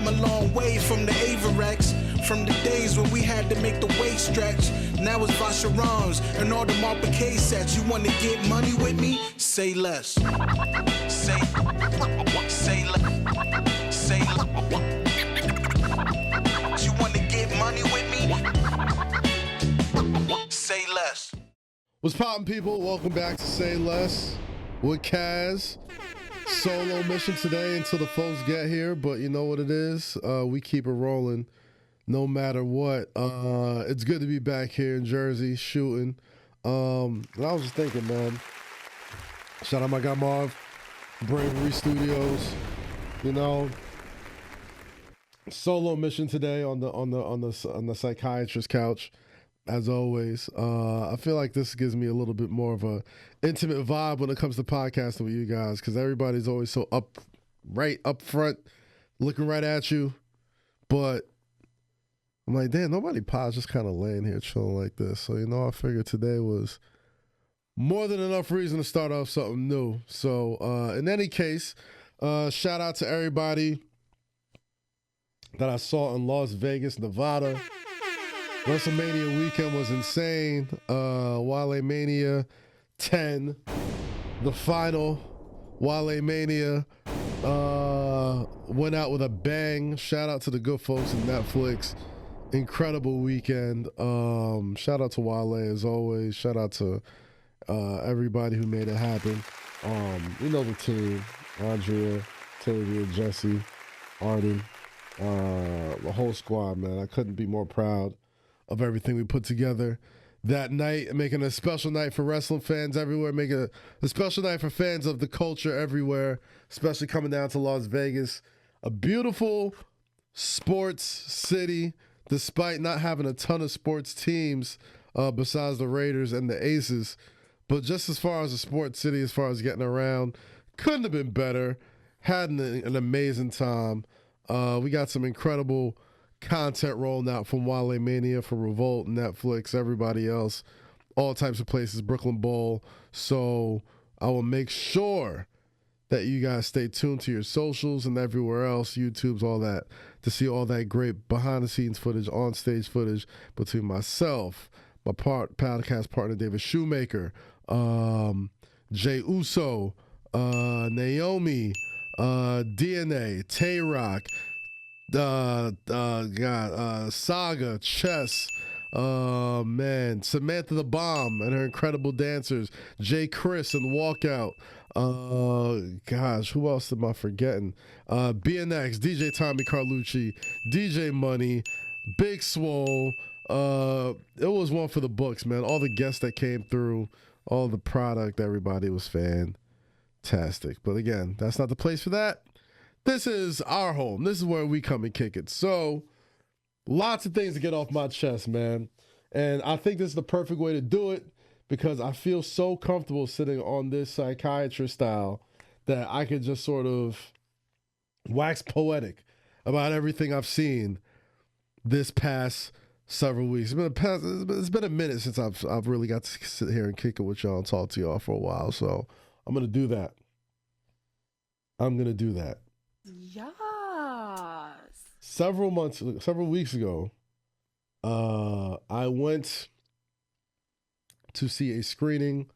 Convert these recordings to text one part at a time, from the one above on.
come a long way from the Averex, from the days when we had to make the waist stretch. Now it's Vacherons and all the Marpe sets. You wanna get money with me? Say less. Say less. Say less. You wanna get money with me? Say less. What's poppin', people? Welcome back to Say Less with Kaz. Solo mission today until the folks get here, but you know what it is. We keep it rolling no matter what. It's good to be back here in Jersey shooting. And I was just thinking, man. Shout out my guy Marv, Bravery Studios. You know, solo mission today on the psychiatrist couch. As always, I feel like this gives me a little bit more of a intimate vibe when it comes to podcasting with you guys, because everybody's always so up front, looking right at you. But I'm like, damn, nobody pods, just kind of laying here chilling like this. So, you know, I figured today was more than enough reason to start off something new. So, in any case, shout out to everybody that I saw in Las Vegas, Nevada. WrestleMania weekend was insane. WaleMania 10, the final WaleMania, went out with a bang. Shout out to the good folks at Netflix. Incredible weekend. Shout out to Wale as always. Shout out to everybody who made it happen. You know the team: Andrea, Tavia, Jesse, Arden, the whole squad. Man, I couldn't be more proud of everything we put together that night, making a special night for wrestling fans everywhere, making a special night for fans of the culture everywhere, especially coming down to Las Vegas. A beautiful sports city, despite not having a ton of sports teams besides the Raiders and the Aces. But just as far as a sports city, as far as getting around, couldn't have been better. Had an amazing time. We got some incredible content rolling out from WaleMania, from Revolt, Netflix, everybody else, all types of places, Brooklyn Bowl. So I will make sure that you guys stay tuned to your socials and everywhere else, YouTube's, all that, to see all that great behind-the-scenes footage, on-stage footage between myself, my podcast partner David Shoemaker, Jay Uso, Naomi, DNA, Tay-Rock, Saga, Chess, man, Samantha the Bomb and her incredible dancers, Jay Chris and Walkout, gosh, who else am I forgetting? BNX, DJ Tommy Carlucci, DJ Money, Big Swole. It was one for the books, man. All the guests that came through, all the product, everybody was fantastic. But again, that's not the place for that. This is our home. This is where we come and kick it. So, lots of things to get off my chest, man. And I think this is the perfect way to do it, because I feel so comfortable sitting on this psychiatrist style that I could just sort of wax poetic about everything I've seen this past several weeks. It's been a minute since I've really got to sit here and kick it with y'all and talk to y'all for a while. So, I'm going to do that. Yes. Several weeks ago, I went to see a screening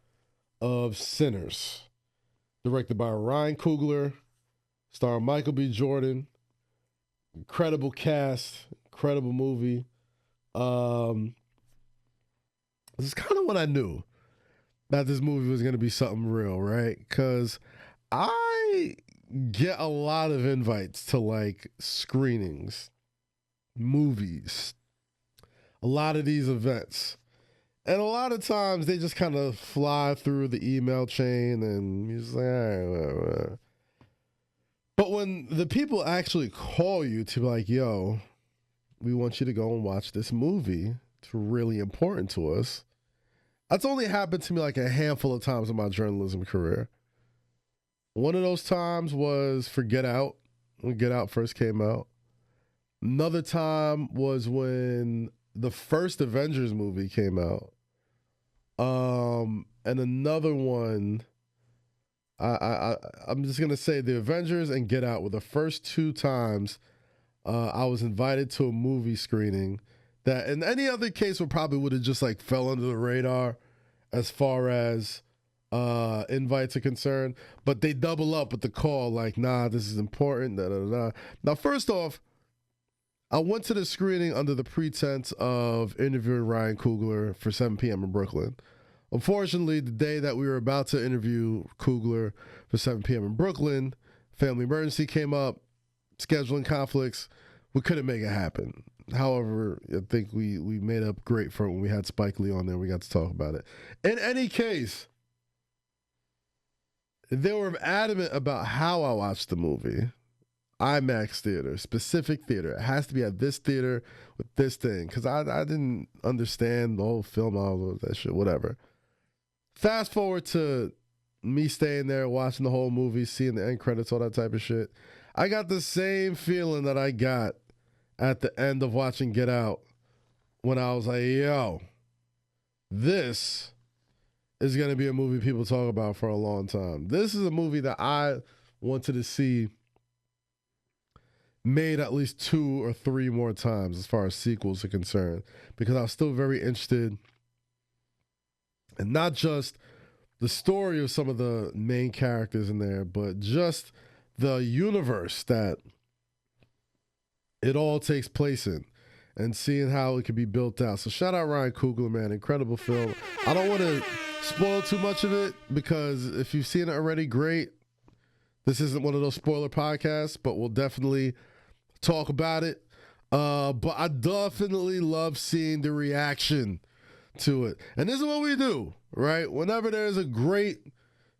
of Sinners, directed by Ryan Coogler, starring Michael B. Jordan. Incredible cast, incredible movie. This is kind of what I knew, that this movie was going to be something real, right? Because I get a lot of invites to like screenings, movies, a lot of these events. And a lot of times they just kind of fly through the email chain and you're just like, all right, whatever. But when the people actually call you to be like, yo, we want you to go and watch this movie, it's really important to us. That's only happened to me like a handful of times in my journalism career. One of those times was for Get Out, when Get Out first came out. Another time was when the first Avengers movie came out. And another one, I'm just going to say the Avengers and Get Out were the first two times I was invited to a movie screening that in any other case would have just like fell under the radar as far as invites are concerned. But they double up with the call, like, nah, this is important. Da, da, da. Now, first off, I went to the screening under the pretense of interviewing Ryan Coogler for 7 p.m. in Brooklyn. Unfortunately, the day that we were about to interview Coogler for 7 p.m. in Brooklyn, family emergency came up, scheduling conflicts. We couldn't make it happen. However, I think we made up great for it when we had Spike Lee on there. We got to talk about it. In any case, they were adamant about how I watched the movie. IMAX theater, specific theater. It has to be at this theater with this thing. Because I didn't understand the whole film, all of that shit, whatever. Fast forward to me staying there, watching the whole movie, seeing the end credits, all that type of shit. I got the same feeling that I got at the end of watching Get Out when I was like, yo, this is going to be a movie people talk about for a long time. This is a movie that I wanted to see made at least 2 or 3 more times as far as sequels are concerned, because I was still very interested in not just the story of some of the main characters in there, but just the universe that it all takes place in and seeing how it can be built out. So shout out Ryan Coogler, man. Incredible film. I don't want to spoil too much of it because if you've seen it already, great. This isn't one of those spoiler podcasts, but we'll definitely talk about it. But I definitely love seeing the reaction to it. And this is what we do, right? Whenever there's a great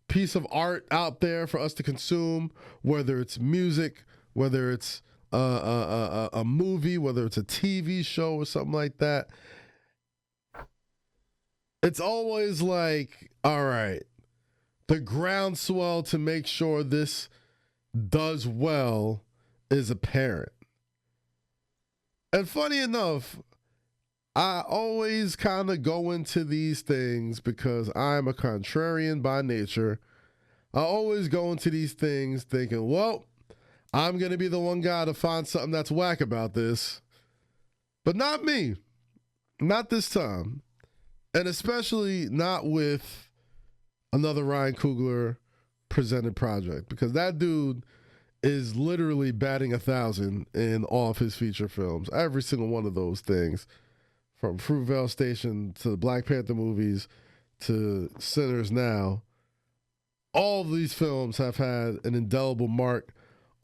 piece of art out there for us to consume, whether it's music, whether it's a movie, whether it's a TV show or something like that, it's always like, all right, the groundswell to make sure this does well is apparent. And funny enough, I always kind of go into these things because I'm a contrarian by nature. I always go into these things thinking, well, I'm going to be the one guy to find something that's whack about this. But not me. Not this time. And especially not with another Ryan Coogler presented project. Because that dude is literally batting 1,000 in all of his feature films. Every single one of those things. From Fruitvale Station to the Black Panther movies to Sinners now. All of these films have had an indelible mark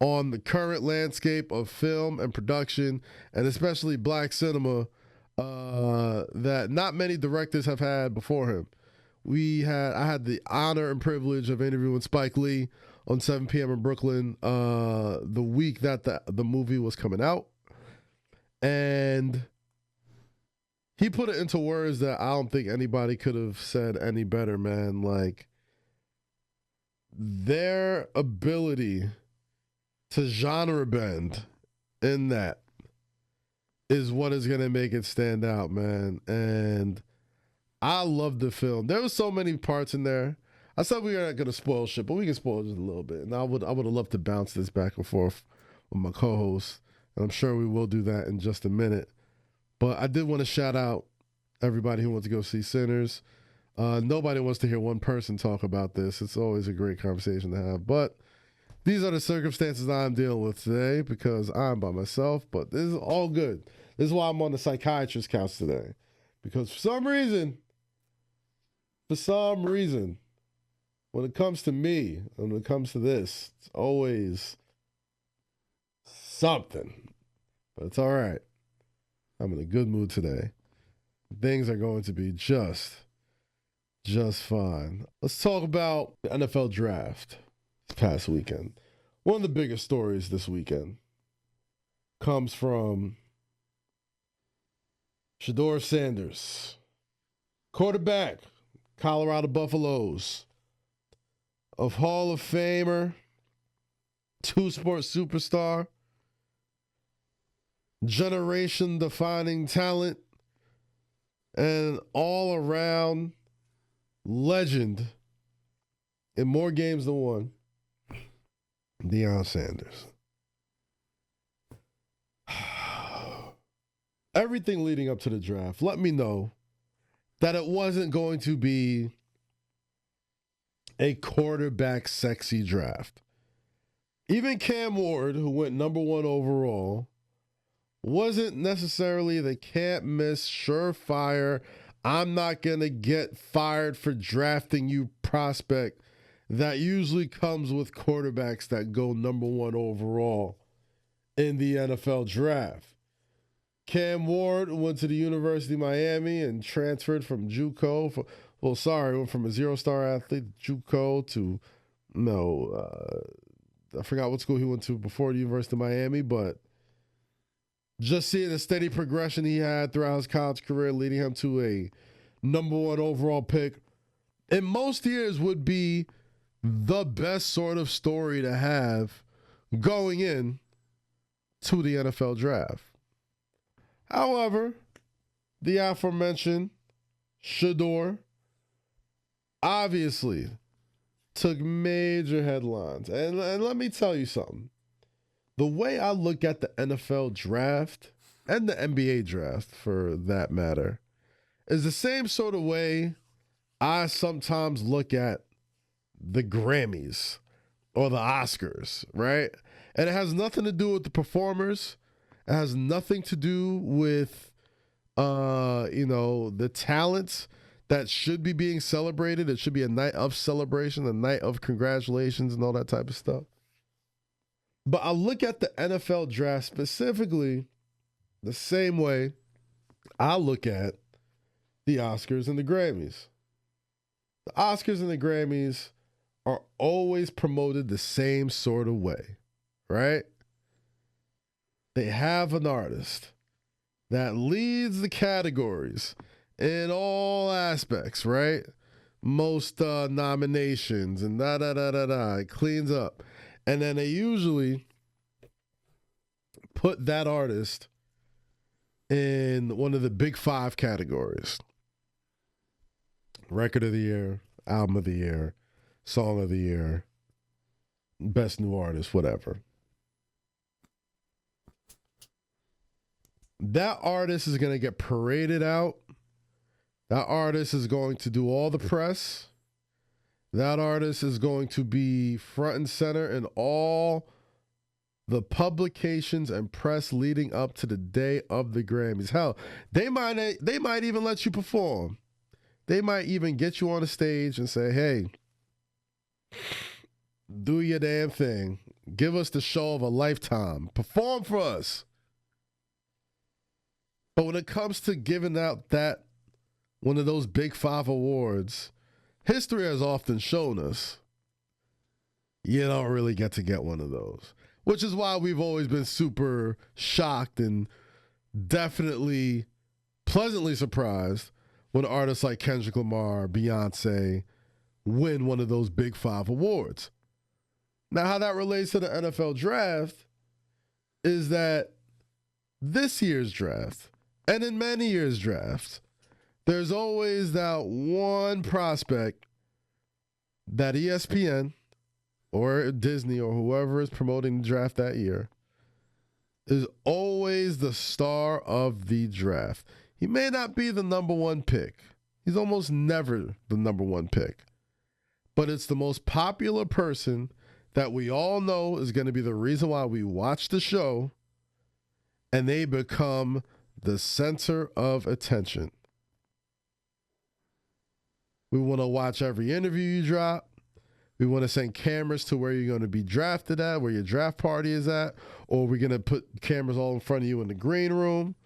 on the current landscape of film and production, and especially black cinema, that not many directors have had before him. I had the honor and privilege of interviewing Spike Lee on 7 p.m. in Brooklyn the week that the movie was coming out. And he put it into words that I don't think anybody could have said any better, man. Like, their ability to genre bend in that is what is going to make it stand out, man. And I love the film. There were so many parts in there. I said we are not going to spoil shit, but we can spoil just a little bit. And I would have loved to bounce this back and forth with my co-host. And I'm sure we will do that in just a minute. But I did want to shout out everybody who wants to go see Sinners. Nobody wants to hear one person talk about this. It's always a great conversation to have. But these are the circumstances I'm dealing with today because I'm by myself. But this is all good. This is why I'm on the psychiatrist couch today. Because for some reason, when it comes to me, when it comes to this, it's always something. But it's all right. I'm in a good mood today. Things are going to be just fine. Let's talk about the NFL draft this past weekend. One of the biggest stories this weekend comes from Shedeur Sanders, quarterback, Colorado Buffaloes, of Hall of Famer, two-sport superstar, generation-defining talent, and all-around legend in more games than one, Deion Sanders. everything leading up to the draft let me know that it wasn't going to be a quarterback sexy draft. Even Cam Ward, who went number 1 overall, wasn't necessarily the can't miss, surefire, I'm not going to get fired for drafting you prospect that usually comes with quarterbacks that go number 1 overall in the NFL draft. Cam Ward went to the University of Miami and transferred from JUCO. Went from a 0-star athlete, JUCO, to, I forgot what school he went to before the University of Miami, but just seeing the steady progression he had throughout his college career, leading him to a number 1 overall pick, in most years would be the best sort of story to have going in to the NFL draft. However, the aforementioned Shedeur obviously took major headlines. And let me tell you something. The way I look at the NFL draft, and the NBA draft for that matter, is the same sort of way I sometimes look at the Grammys or the Oscars, right? And it has nothing to do with the performers. It has nothing to do with, the talents that should be being celebrated. It should be a night of celebration, a night of congratulations and all that type of stuff. But I look at the NFL draft specifically the same way I look at the Oscars and the Grammys. The Oscars and the Grammys are always promoted the same sort of way, right? They have an artist that leads the categories in all aspects, right? Most nominations and It cleans up. And then they usually put that artist in one of the big 5 categories. Record of the year, album of the year, song of the year, best new artist, whatever. That artist is going to get paraded out. That artist is going to do all the press. That artist is going to be front and center in all the publications and press leading up to the day of the Grammys. Hell, they might even let you perform. They might even get you on the stage and say, hey, do your damn thing. Give us the show of a lifetime. Perform for us. But when it comes to giving out that one of those big 5 awards, history has often shown us you don't really get to get one of those. Which is why we've always been super shocked and definitely pleasantly surprised when artists like Kendrick Lamar, Beyonce win one of those big 5 awards. Now, how that relates to the NFL draft is that this year's draft, and in many years' drafts, there's always that one prospect that ESPN or Disney or whoever is promoting the draft that year is always the star of the draft. He may not be the number 1 pick. He's almost never the number 1 pick. But it's the most popular person that we all know is going to be the reason why we watch the show, and they become the center of attention. We want to watch every interview you drop. We want to send cameras to where you're going to be drafted at, where your draft party is at, or we're going to put cameras all in front of you in the green room.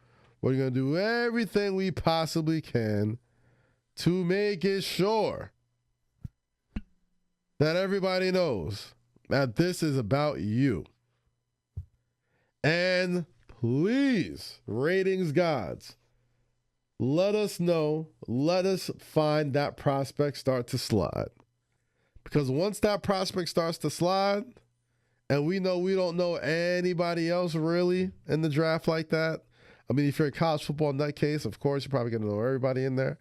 We're going to do everything we possibly can to make it sure that everybody knows that this is about you. And please, ratings gods, let us know, let us find that prospect start to slide. Because once that prospect starts to slide, and we know we don't know anybody else really in the draft like that. I mean, if you're a college football nutcase, of course, you're probably going to know everybody in there.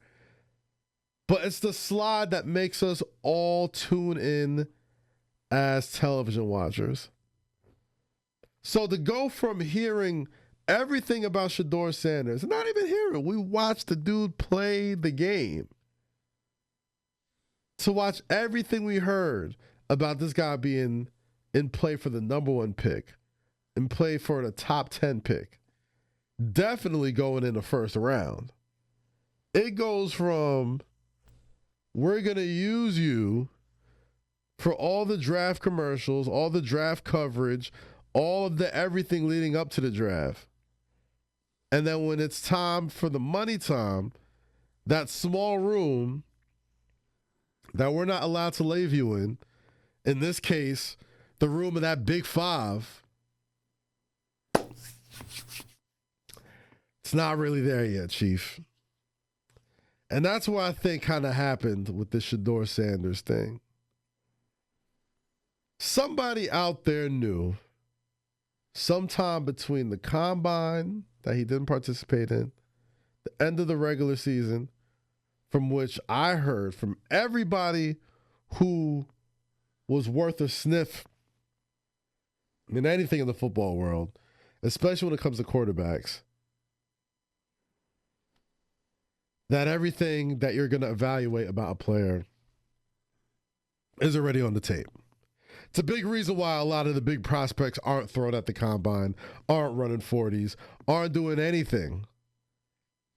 But it's the slide that makes us all tune in as television watchers. So to go from hearing everything about Shedeur Sanders, and not even hear it. We watched the dude play the game. To watch everything we heard about this guy being in play for the number 1 pick, in play for the top 10 pick, definitely going in the first round. It goes from, we're going to use you for all the draft commercials, all the draft coverage, all of the everything leading up to the draft. And then when it's time for the money time, that small room that we're not allowed to leave you in this case, the room of that big 5, it's not really there yet, Chief. And that's what I think kind of happened with the Shedeur Sanders thing. Somebody out there knew sometime between the combine that he didn't participate in, the end of the regular season, from which I heard from everybody who was worth a sniff in anything in the football world, especially when it comes to quarterbacks, that everything that you're going to evaluate about a player is already on the tape. It's a big reason why a lot of the big prospects aren't thrown at the combine, aren't running 40s, aren't doing anything.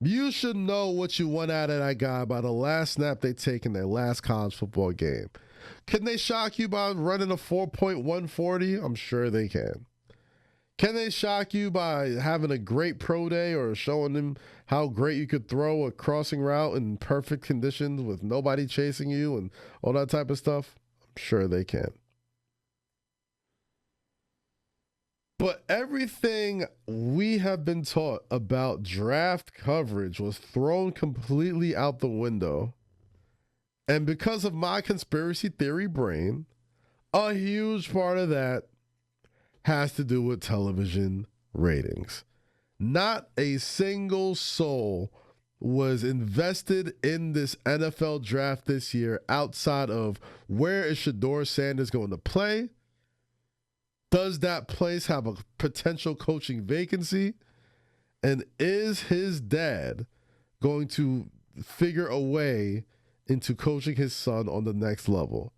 You should know what you want out of that guy by the last snap they take in their last college football game. Can they shock you by running a 4.140? I'm sure they can. Can they shock you by having a great pro day or showing them how great you could throw a crossing route in perfect conditions with nobody chasing you and all that type of stuff? I'm sure they can. But everything we have been taught about draft coverage was thrown completely out the window. And because of my conspiracy theory brain, a huge part of that has to do with television ratings. Not a single soul was invested in this NFL draft this year outside of where is Shedeur Sanders going to play? Does that place have a potential coaching vacancy? And is his dad going to figure a way into coaching his son on the next level?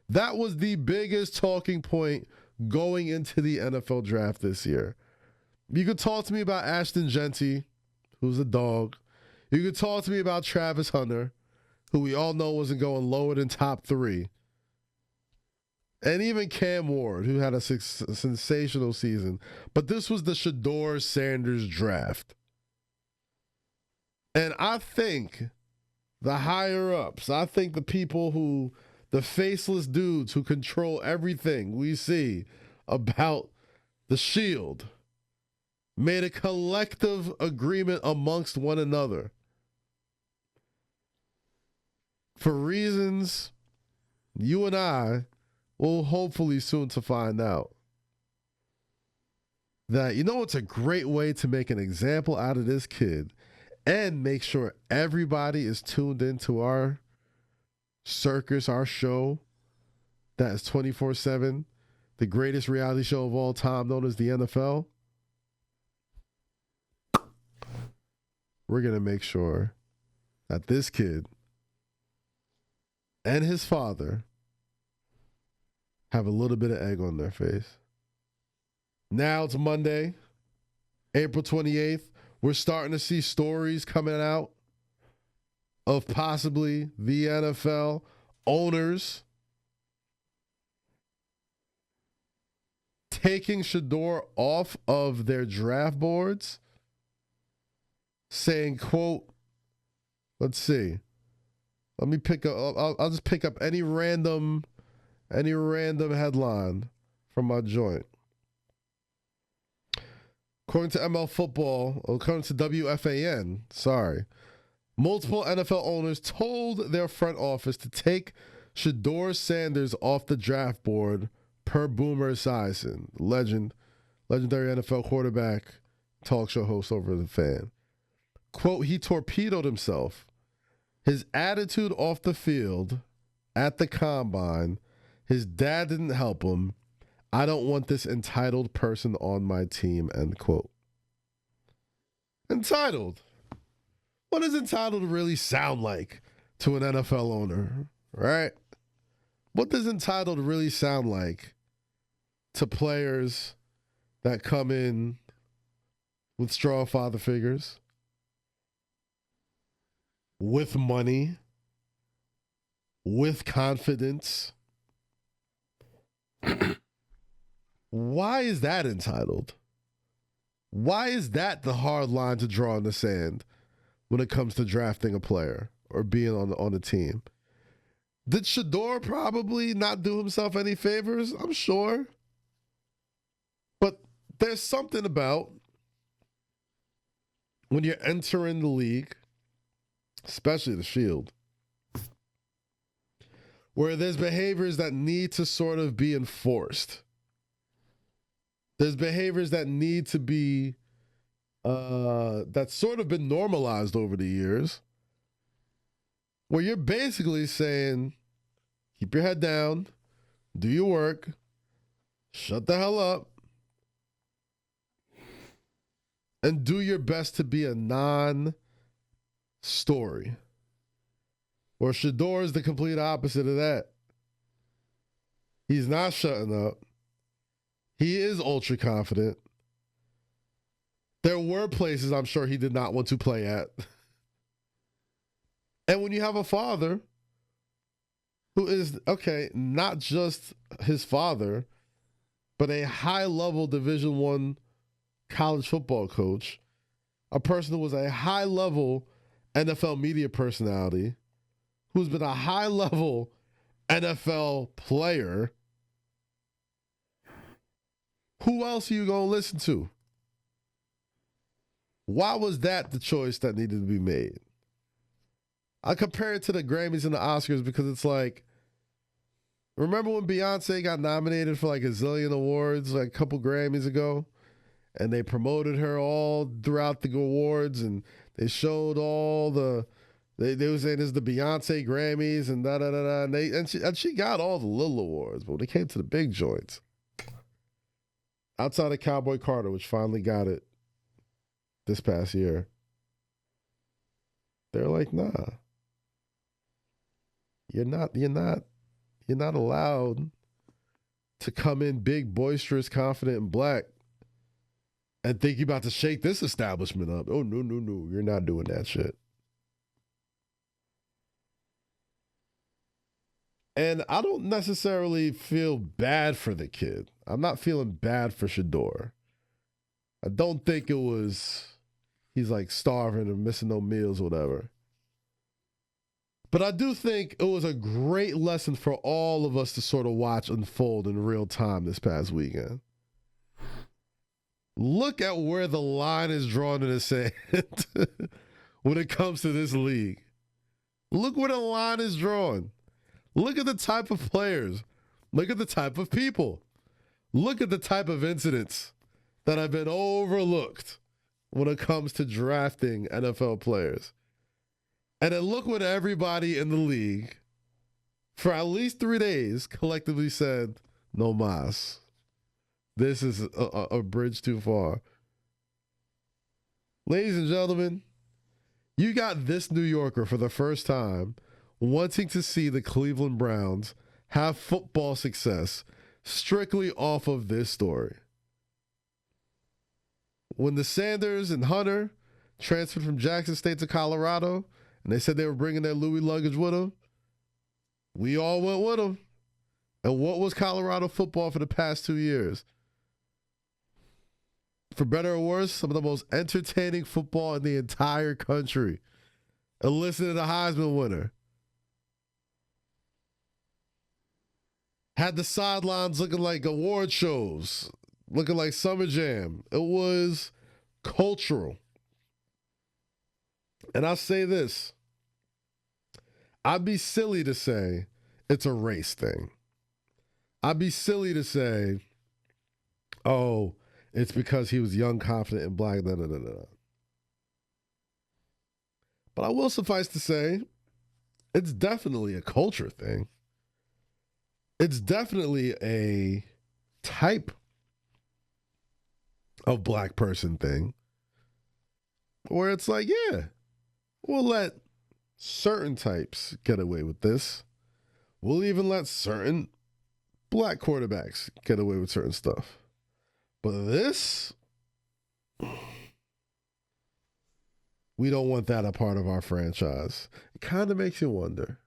That was the biggest talking point going into the NFL draft this year. You could talk to me about Ashton Genty, who's a dog. You could talk to me about Travis Hunter, who we all know wasn't going lower than top 3. And even Cam Ward, who had a sensational season. But this was the Shedeur Sanders draft. And I think the higher-ups, I think the people who, the faceless dudes who control everything we see about the Shield, made a collective agreement amongst one another for reasons you and I will hopefully soon to find out. That, you know, it's a great way to make an example out of this kid and make sure everybody is tuned into our circus, our show that is 24/7, the greatest reality show of all time known as the NFL. We're going to make sure that this kid and his father have a little bit of egg on their face. Now it's Monday, April 28th. We're starting to see stories coming out of possibly the NFL owners taking Shedeur off of their draft boards, saying, quote, let's see. Let me pick up, I'll just pick up any random headline from my joint. According to ML Football, according to WFAN, multiple NFL owners told their front office to take Shedeur Sanders off the draft board per Boomer Esiason, legendary NFL quarterback, talk show host over the Fan. Quote, he torpedoed himself. His attitude off the field at the combine, his dad didn't help him. I don't want this entitled person on my team, end quote. Entitled. What does entitled really sound like to an NFL owner, right? What does entitled really sound like to players that come in with strong father figures, with money, with confidence? Why is that entitled? Why is that the hard line to draw in the sand when it comes to drafting a player or being on the team? Did Shedeur probably not do himself any favors? I'm sure. But there's something about when you're entering the league, especially the Shield, where there's behaviors that need to sort of be enforced. There's behaviors that need to be, that's sort of been normalized over the years, where you're basically saying, keep your head down, do your work, shut the hell up, and do your best to be a non-story. Or Shedeur is the complete opposite of that. He's not shutting up. He is ultra confident. There were places I'm sure he did not want to play at. And when you have a father who is, okay, not just his father, but a high-level Division I college football coach, a person who was a high-level NFL media personality, who's been a high-level NFL player, who else are you going to listen to? Why was that the choice that needed to be made? I compare it to the Grammys and the Oscars because it's like, remember when Beyonce got nominated for like a zillion awards like a couple Grammys ago? And they promoted her all throughout the awards, and they showed all the, they were saying this is the Beyonce Grammys and da-da-da-da. And she got all the little awards, but when it came to the big joints, outside of Cowboy Carter, which finally got it this past year, they're like, nah. You're not allowed to come in big, boisterous, confident, and black and think you're about to shake this establishment up. Oh, no. You're not doing that shit. And I don't necessarily feel bad for the kid. I'm not feeling bad for Shedeur. I don't think it was, he's like starving or missing no meals or whatever. But I do think it was a great lesson for all of us to sort of watch unfold in real time this past weekend. Look at where the line is drawn in the sand when it comes to this league. Look where the line is drawn. Look at the type of players. Look at the type of people. Look at the type of incidents that have been overlooked when it comes to drafting NFL players. And then look what everybody in the league, for at least 3 days, collectively said, no mas. This is a bridge too far. Ladies and gentlemen, you got this New Yorker for the first time wanting to see the Cleveland Browns have football success strictly off of this story. When the Sanders and Hunter transferred from Jackson State to Colorado, and they said they were bringing their Louis luggage with them, we all went with them. And what was Colorado football for the past 2 years? For better or worse, some of the most entertaining football in the entire country. And listen to the Heisman winner. Had the sidelines looking like award shows, looking like Summer Jam. It was cultural. And I'll say this. I'd be silly to say it's a race thing. I'd be silly to say, oh, it's because he was young, confident, and black. But I will suffice to say, it's definitely a culture thing. It's definitely a type of black person thing. where it's like, yeah, we'll let certain types get away with this. We'll even let certain black quarterbacks get away with certain stuff. But this, we don't want that a part of our franchise. It kind of makes you wonder.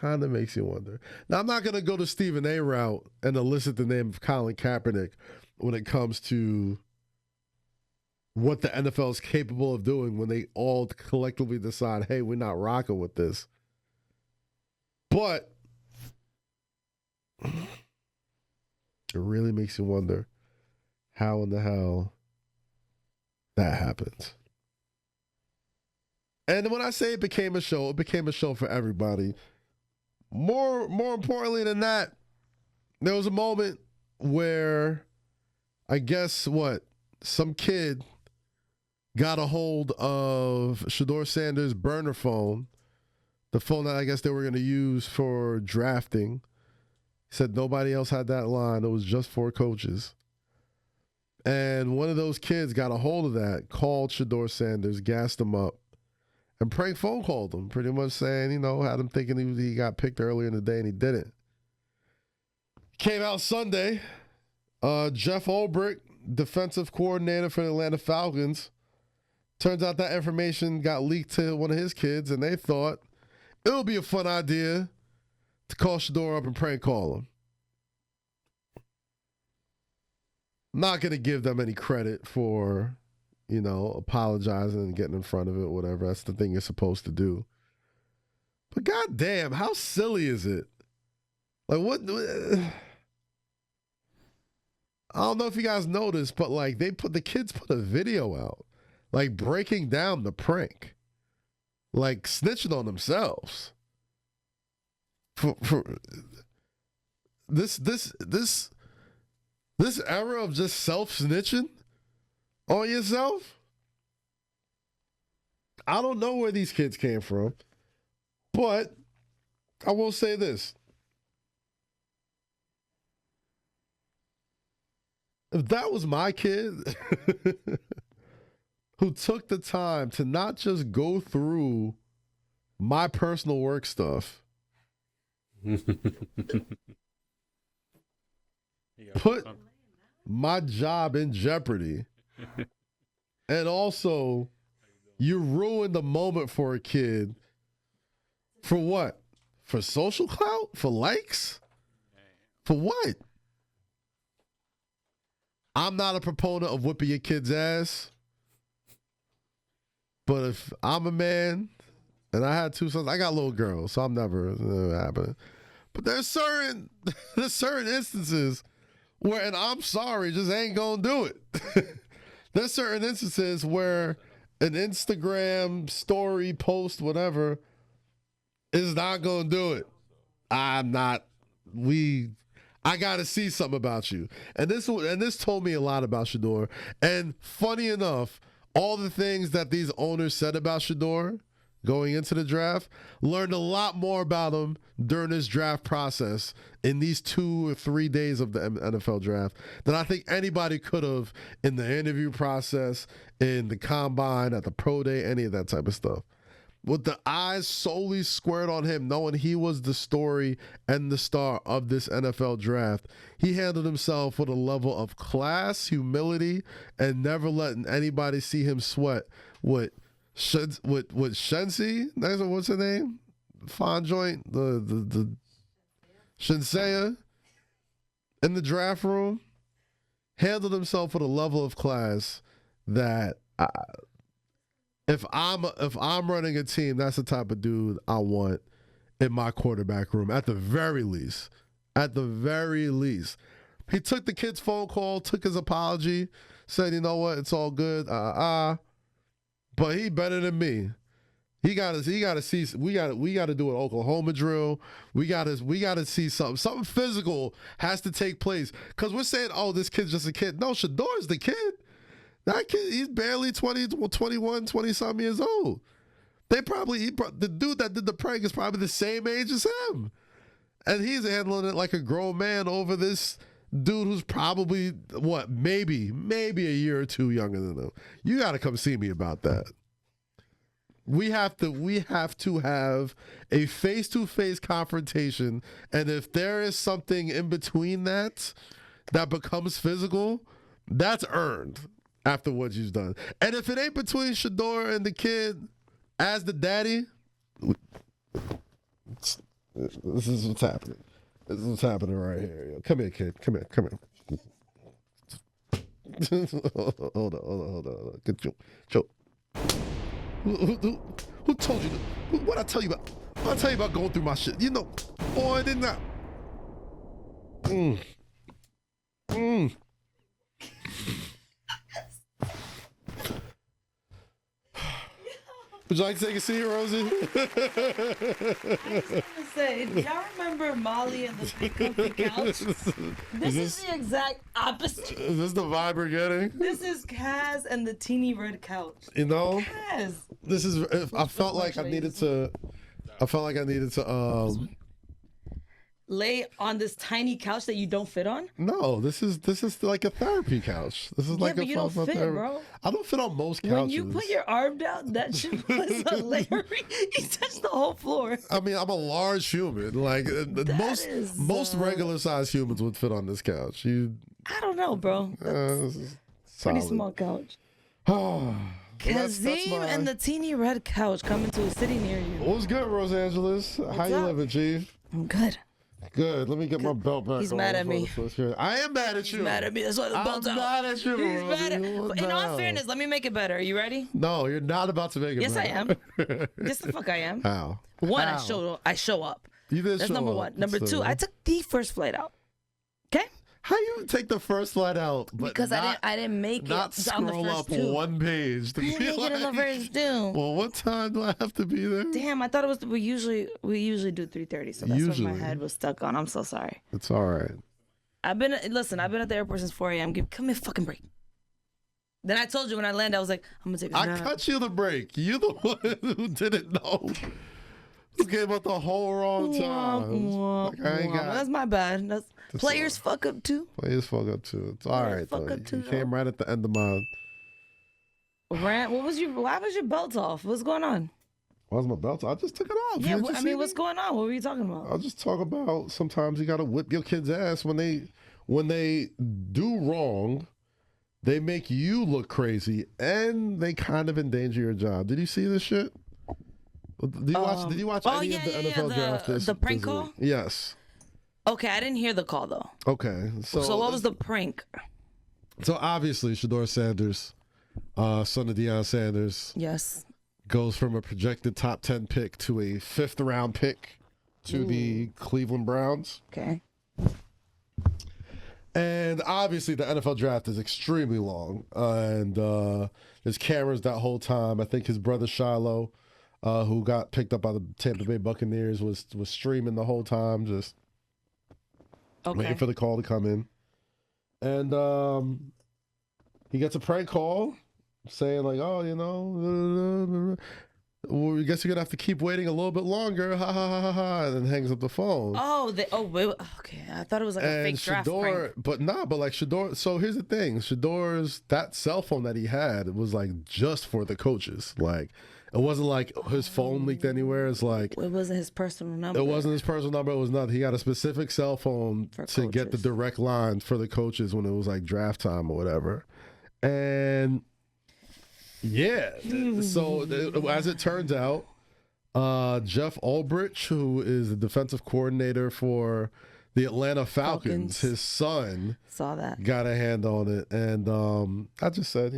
Now, I'm not going to go the Stephen A route and elicit the name of Colin Kaepernick when it comes to what the NFL is capable of doing when they all collectively decide, hey, we're not rocking with this. But it really makes you wonder how in the hell that happens. And when I say it became a show for everybody. More importantly than that, there was a moment where I guess some kid got a hold of Shedeur Sanders' burner phone, the phone that I guess they were going to use for drafting. He said nobody else had that line. It was just for coaches. And one of those kids got a hold of that, called Shedeur Sanders, gassed him up, and prank phone called him, pretty much saying, had him thinking he got picked earlier in the day, and he didn't. Came out Sunday. Jeff Ulbrich, defensive coordinator for the Atlanta Falcons, turns out that information got leaked to one of his kids, and they thought it would be a fun idea to call Shedeur up and prank call him. I'm not going to give them any credit for apologizing and getting in front of it, whatever. That's the thing you're supposed to do. But goddamn, how silly is it? Like, what? I don't know if you guys noticed, but like the kids put a video out, like breaking down the prank, like snitching on themselves. For this era of just self-snitching on yourself, I don't know where these kids came from, but I will say this. If that was my kid who took the time to not just go through my personal work stuff, put my job in jeopardy, and also you ruined the moment for a kid. For what? For social clout? For likes? For what? I'm not a proponent of whipping your kid's ass, but if I'm a man and I had two sons, I got little girls, so I'm never happening. But there's certain instances where, and I'm sorry, just ain't gonna do it. There's certain instances where an Instagram story, post, whatever, is not gonna do it. I gotta see something about you. And this told me a lot about Shedeur. And funny enough, all the things that these owners said about Shedeur going into the draft, learned a lot more about him during this draft process in these 2 or 3 days of the NFL draft than I think anybody could have in the interview process, in the combine, at the pro day, any of that type of stuff. With the eyes solely squared on him, knowing he was the story and the star of this NFL draft, he handled himself with a level of class, humility, and never letting anybody see him sweat with Shensi, what's her name? Fine joint, the Shinseiya in the draft room, handled himself with a level of class that if I'm running a team, that's the type of dude I want in my quarterback room. At the very least, he took the kid's phone call, took his apology, said, you know what, it's all good. But he better than me. He gotta see. We gotta do an Oklahoma drill. We gotta see something. Something physical has to take place. Cause we're saying, oh, this kid's just a kid. No, Shedor's the kid. That kid, he's barely 20, 21, 20-something years old. The dude that did the prank is probably the same age as him. And he's handling it like a grown man over this dude who's probably maybe a year or two younger than him. You got to come see me about that. We have to have a face-to-face confrontation, and if there is something in between that becomes physical, that's earned after what you've done. And if it ain't between Shedeur and the kid as the daddy, this is what's happening. This is what's happening right here. Yo. Come here, kid. Come here. Hold on. Get you. Who told you? What I tell you about? What I tell you about going through my shit? You know, boy, didn't I? Would you like to take a seat, Rosy? I just want to say, y'all remember Molly and the big comfy couch? This is the exact opposite. Is this the vibe we're getting? This is Kaz and the teeny red couch. You know? Kaz. This is, I felt like I needed to lay on this tiny couch that you don't fit on? No, this is like a therapy couch. This is like but a you don't fit, bro. I don't fit on most couches. When you put your arm down, that shit was hilarious. You touched the whole floor. I mean, I'm a large human. Like most regular sized humans would fit on this couch. I don't know, bro. Pretty small couch. Kazeem and the teeny red couch coming to a city near you. What's good, Los Angeles? How you living, Chief? I'm good. Good. Let me get my belt back. He's mad at me. I am mad at you. He's mad at me. That's why the belt's out. I'm mad at you. He's mad at me. In all fairness, let me make it better. Are you ready? No, you're not about to make it yes, better. Yes, I am. Yes, the fuck I am. How? One, How? I show up. You did That's show number up. one. Number two, I took the first flight out. Okay? How you take the first flight out, but because I didn't make it not on the scroll first up two. one page to I didn't be make like, it on the first two. Well, what time do I have to be there? Damn, I thought it was we usually do 3:30, so that's what my head was stuck on. I'm so sorry. It's all right. I've been at the airport since 4 a.m. Come here, fucking break. Then I told you when I landed, I was like, I'm gonna take a nap. I cut you the break. You the one who didn't know. You gave up the whole wrong time. That's my bad. Players fuck up too. Players fuck up too. It's all right though. You came right at the end of my rant. Why was your belt off? What's going on? Why was my belt off? I just took it off. Yeah, I mean, what's going on? What were you talking about? I'll just talk about sometimes you gotta whip your kid's ass when they do wrong. They make you look crazy and they kind of endanger your job. Did you see this shit? Did you watch any of the NFL draft the prank call? Yes. Okay, I didn't hear the call though. Okay, so what was the prank? So obviously, Shedeur Sanders, son of Deion Sanders, yes, goes from a projected top 10 pick to a 5th round pick to the Cleveland Browns. Okay. And obviously, the NFL draft is extremely long, and there's cameras that whole time. I think his brother Shiloh, who got picked up by the Tampa Bay Buccaneers, was streaming the whole time, just waiting for the call to come in. And he gets a prank call saying like, oh, well, I guess you're going to have to keep waiting a little bit longer, ha, ha, ha, ha, ha, and then hangs up the phone. Okay. I thought it was like a fake draft prank. But like Shedeur, so here's the thing. Shedeur's, that cell phone that he had, it was like just for the coaches. Like, it wasn't like his phone leaked anywhere. It's like it wasn't his personal number. It wasn't his personal number. It was nothing. He got a specific cell phone to get the direct line for the coaches when it was like draft time or whatever. And yeah, so as it turns out, Jeff Ulbrich, who is the defensive coordinator for the Atlanta Falcons, his son, saw that, got a hand on it, and I just said,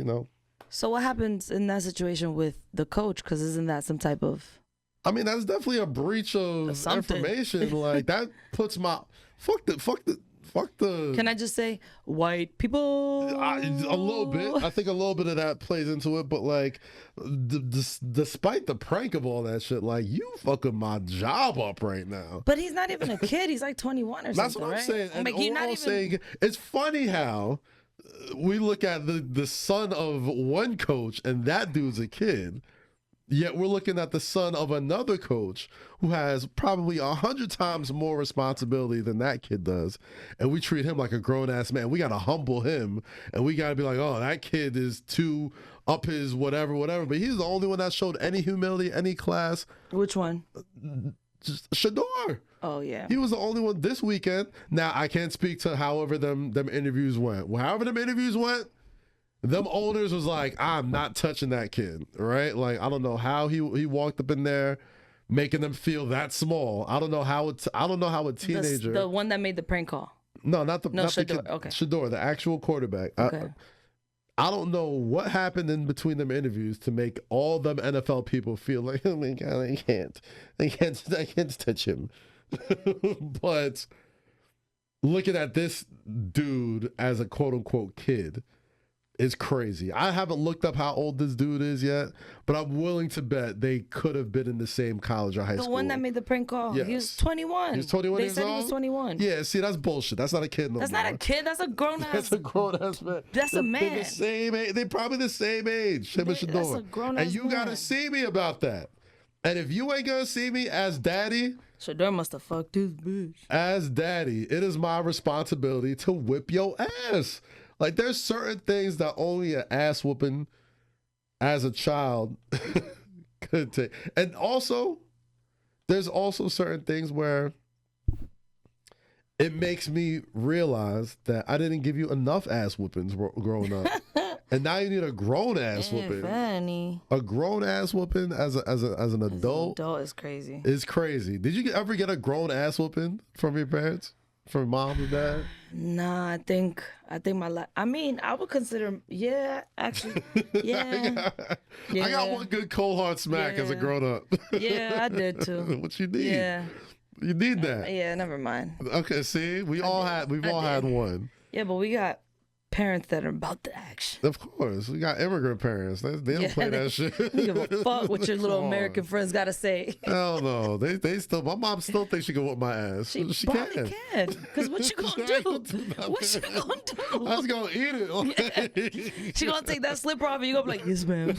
So what happens in that situation with the coach? Because isn't that some type of? I mean, that's definitely a breach of information. Like that puts my fuck the. Can I just say white people? A little bit. I think a little bit of that plays into it. But like, despite the prank of all that shit, like you fucking my job up right now. But he's not even a kid. He's like 21 or something. That's what I'm saying. And like, all I'm saying, it's funny how we look at the son of one coach and that dude's a kid. Yet we're looking at the son of another coach who has probably 100 times more responsibility than that kid does. And we treat him like a grown-ass man. We got to humble him. And we got to be like, oh, that kid is too up his whatever. But he's the only one that showed any humility, any class. Which one? Just Shedeur. Oh, yeah. He was the only one this weekend. Now, I can't speak to however them interviews went. Well, however them interviews went, them owners was like, I'm not touching that kid, right? Like, I don't know how he walked up in there, making them feel that small. I don't know how a teenager, the one that made the prank call. No, not the Shedeur. kid, Okay. Shedeur, the actual quarterback. Okay. I don't know what happened in between them interviews to make all them NFL people feel like, oh my God, I can't touch him. But looking at this dude as a quote unquote kid is crazy. I haven't looked up how old this dude is yet, but I'm willing to bet they could have been in the same college or high school. The one that made the prank call. Yes. He was 21. He was 21 years old? They said he was 21. Yeah, see, that's bullshit. That's not a kid no That's more. not a kid. That's a grown-ass. That's a grown-ass man. That's a man. They're the same age. They're probably the same age, him and Shedeur. That's a grown-ass And you man. got to see me about that. And if you ain't going to see me as daddy, Shedeur must have fucked his bitch. as daddy, it is my responsibility to whip your ass. Like, there's certain things that only an ass whooping as a child could take. And also, there's also certain things where it makes me realize that I didn't give you enough ass whoopings growing up. And now you need a grown ass whooping. Funny. A grown ass whooping as an adult. Adult is crazy. Is crazy. Did you ever get a grown ass whooping from your parents? From mom and dad? Nah, I think my life. I mean, I would consider. Yeah, actually. Yeah. I got one good cold hard smack as a grown up. Yeah, I did too. What you need? Yeah. You need that. Yeah, never mind. Okay, see, we've all had one. Yeah, but we got parents that are about the action. Of course, we got immigrant parents. They don't play that shit. They give a fuck what your little American friends gotta say. Hell no, they still. My mom still thinks she can whoop my ass. She probably can. Cause what you gonna do? What you gonna do? I was gonna eat it. Yeah. She gonna take that slipper off and you gonna be like, yes, ma'am.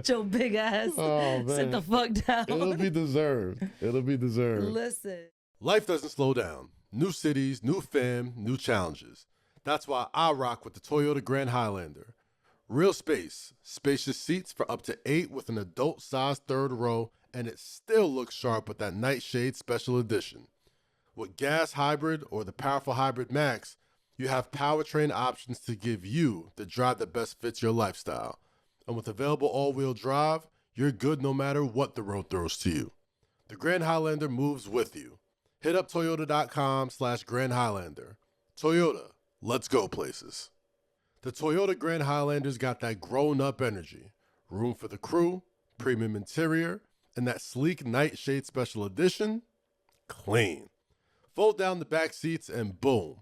Your big ass. Oh man, Sit the fuck down. It'll be deserved. It'll be deserved. Listen. Life doesn't slow down. New cities, new fam, new challenges. That's why I rock with the Toyota Grand Highlander. Real space, spacious seats for up to 8 with an adult-sized third row, and it still looks sharp with that Nightshade Special Edition. With gas hybrid or the powerful Hybrid Max, you have powertrain options to give you the drive that best fits your lifestyle. And with available all-wheel drive, you're good no matter what the road throws to you. The Grand Highlander moves with you. Hit up toyota.com/Grand Highlander. Toyota. Let's go places. The Toyota Grand Highlander's got that grown-up energy, room for the crew, premium interior, and that sleek Nightshade Special Edition, clean. Fold down the back seats and boom,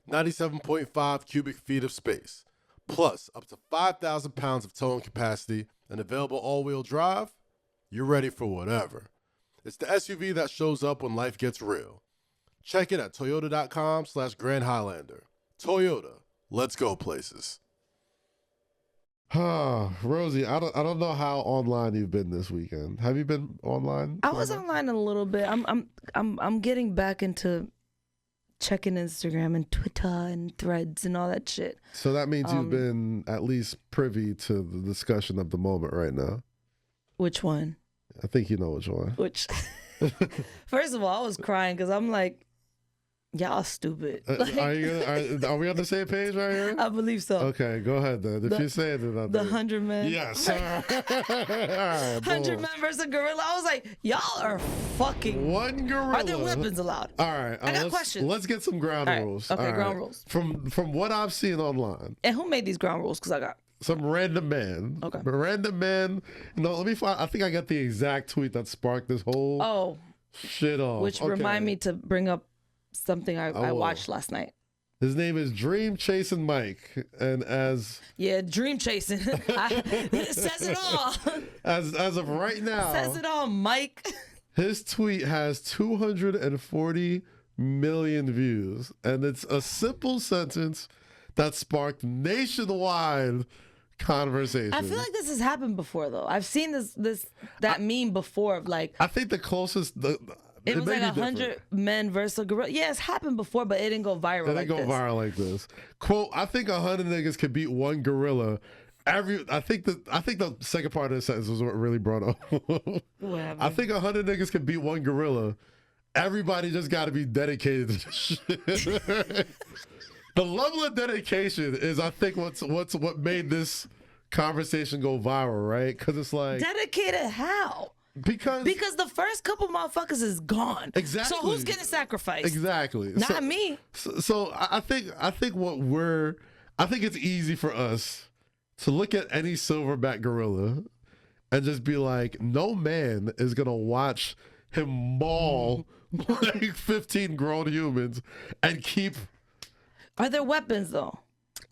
97.5 cubic feet of space, plus up to 5,000 pounds of towing capacity and available all-wheel drive. You're ready for whatever. It's the SUV that shows up when life gets real. Check it at toyota.com/Grand Highlander. Toyota, let's go places. Rosie, I don't know how online you've been this weekend. Have you been online? I was online a little bit. I'm getting back into checking Instagram and Twitter and Threads and all that shit. So that means you've been at least privy to the discussion of the moment right now. Which one? I think you know which one. Which? First of all, I was crying because I'm like, y'all stupid. Like, are we on the same page right here? I believe so. Okay, go ahead then. If you say it, then I'll The do it. 100 men. Yes. All right, 100 men versus gorilla. I was like, y'all are fucking. One gorilla. Are there weapons allowed? All right. I got questions. Let's get some ground All right, rules. okay, All ground rules. From what I've seen online, And who made these ground rules? Because I got. some random man. Okay. Random man. No, let me find. I think I got the exact tweet that sparked this whole Oh, shit off. which Okay. remind me to bring up something I will. watched last night. His name is Dream Chasing Mike, and as Yeah, dream chasing. It says it all. as of right now, Says it all, Mike. his tweet has 240 million views, and it's a simple sentence that sparked nationwide conversation. I feel like this has happened before, though. I've seen that meme before of like. I think the closest It was may like be 100 different. men versus a gorilla. Yeah, it's happened before, but it didn't go viral. It like didn't go this. viral like this. Quote: I think 100 niggas could beat one gorilla. I think the second part of the sentence was what really brought up. Whatever. I think 100 niggas could beat one gorilla. Everybody just got to be dedicated to this shit. The level of dedication is, I think, what made this conversation go viral, right? Because it's like Dedicated how? because Because the first couple motherfuckers is gone. Exactly. So who's getting sacrificed? exactly Not me. So I think it's easy for us to look at any silverback gorilla and just be like, no man is gonna watch him maul like 15 grown humans and keep. Are there weapons though?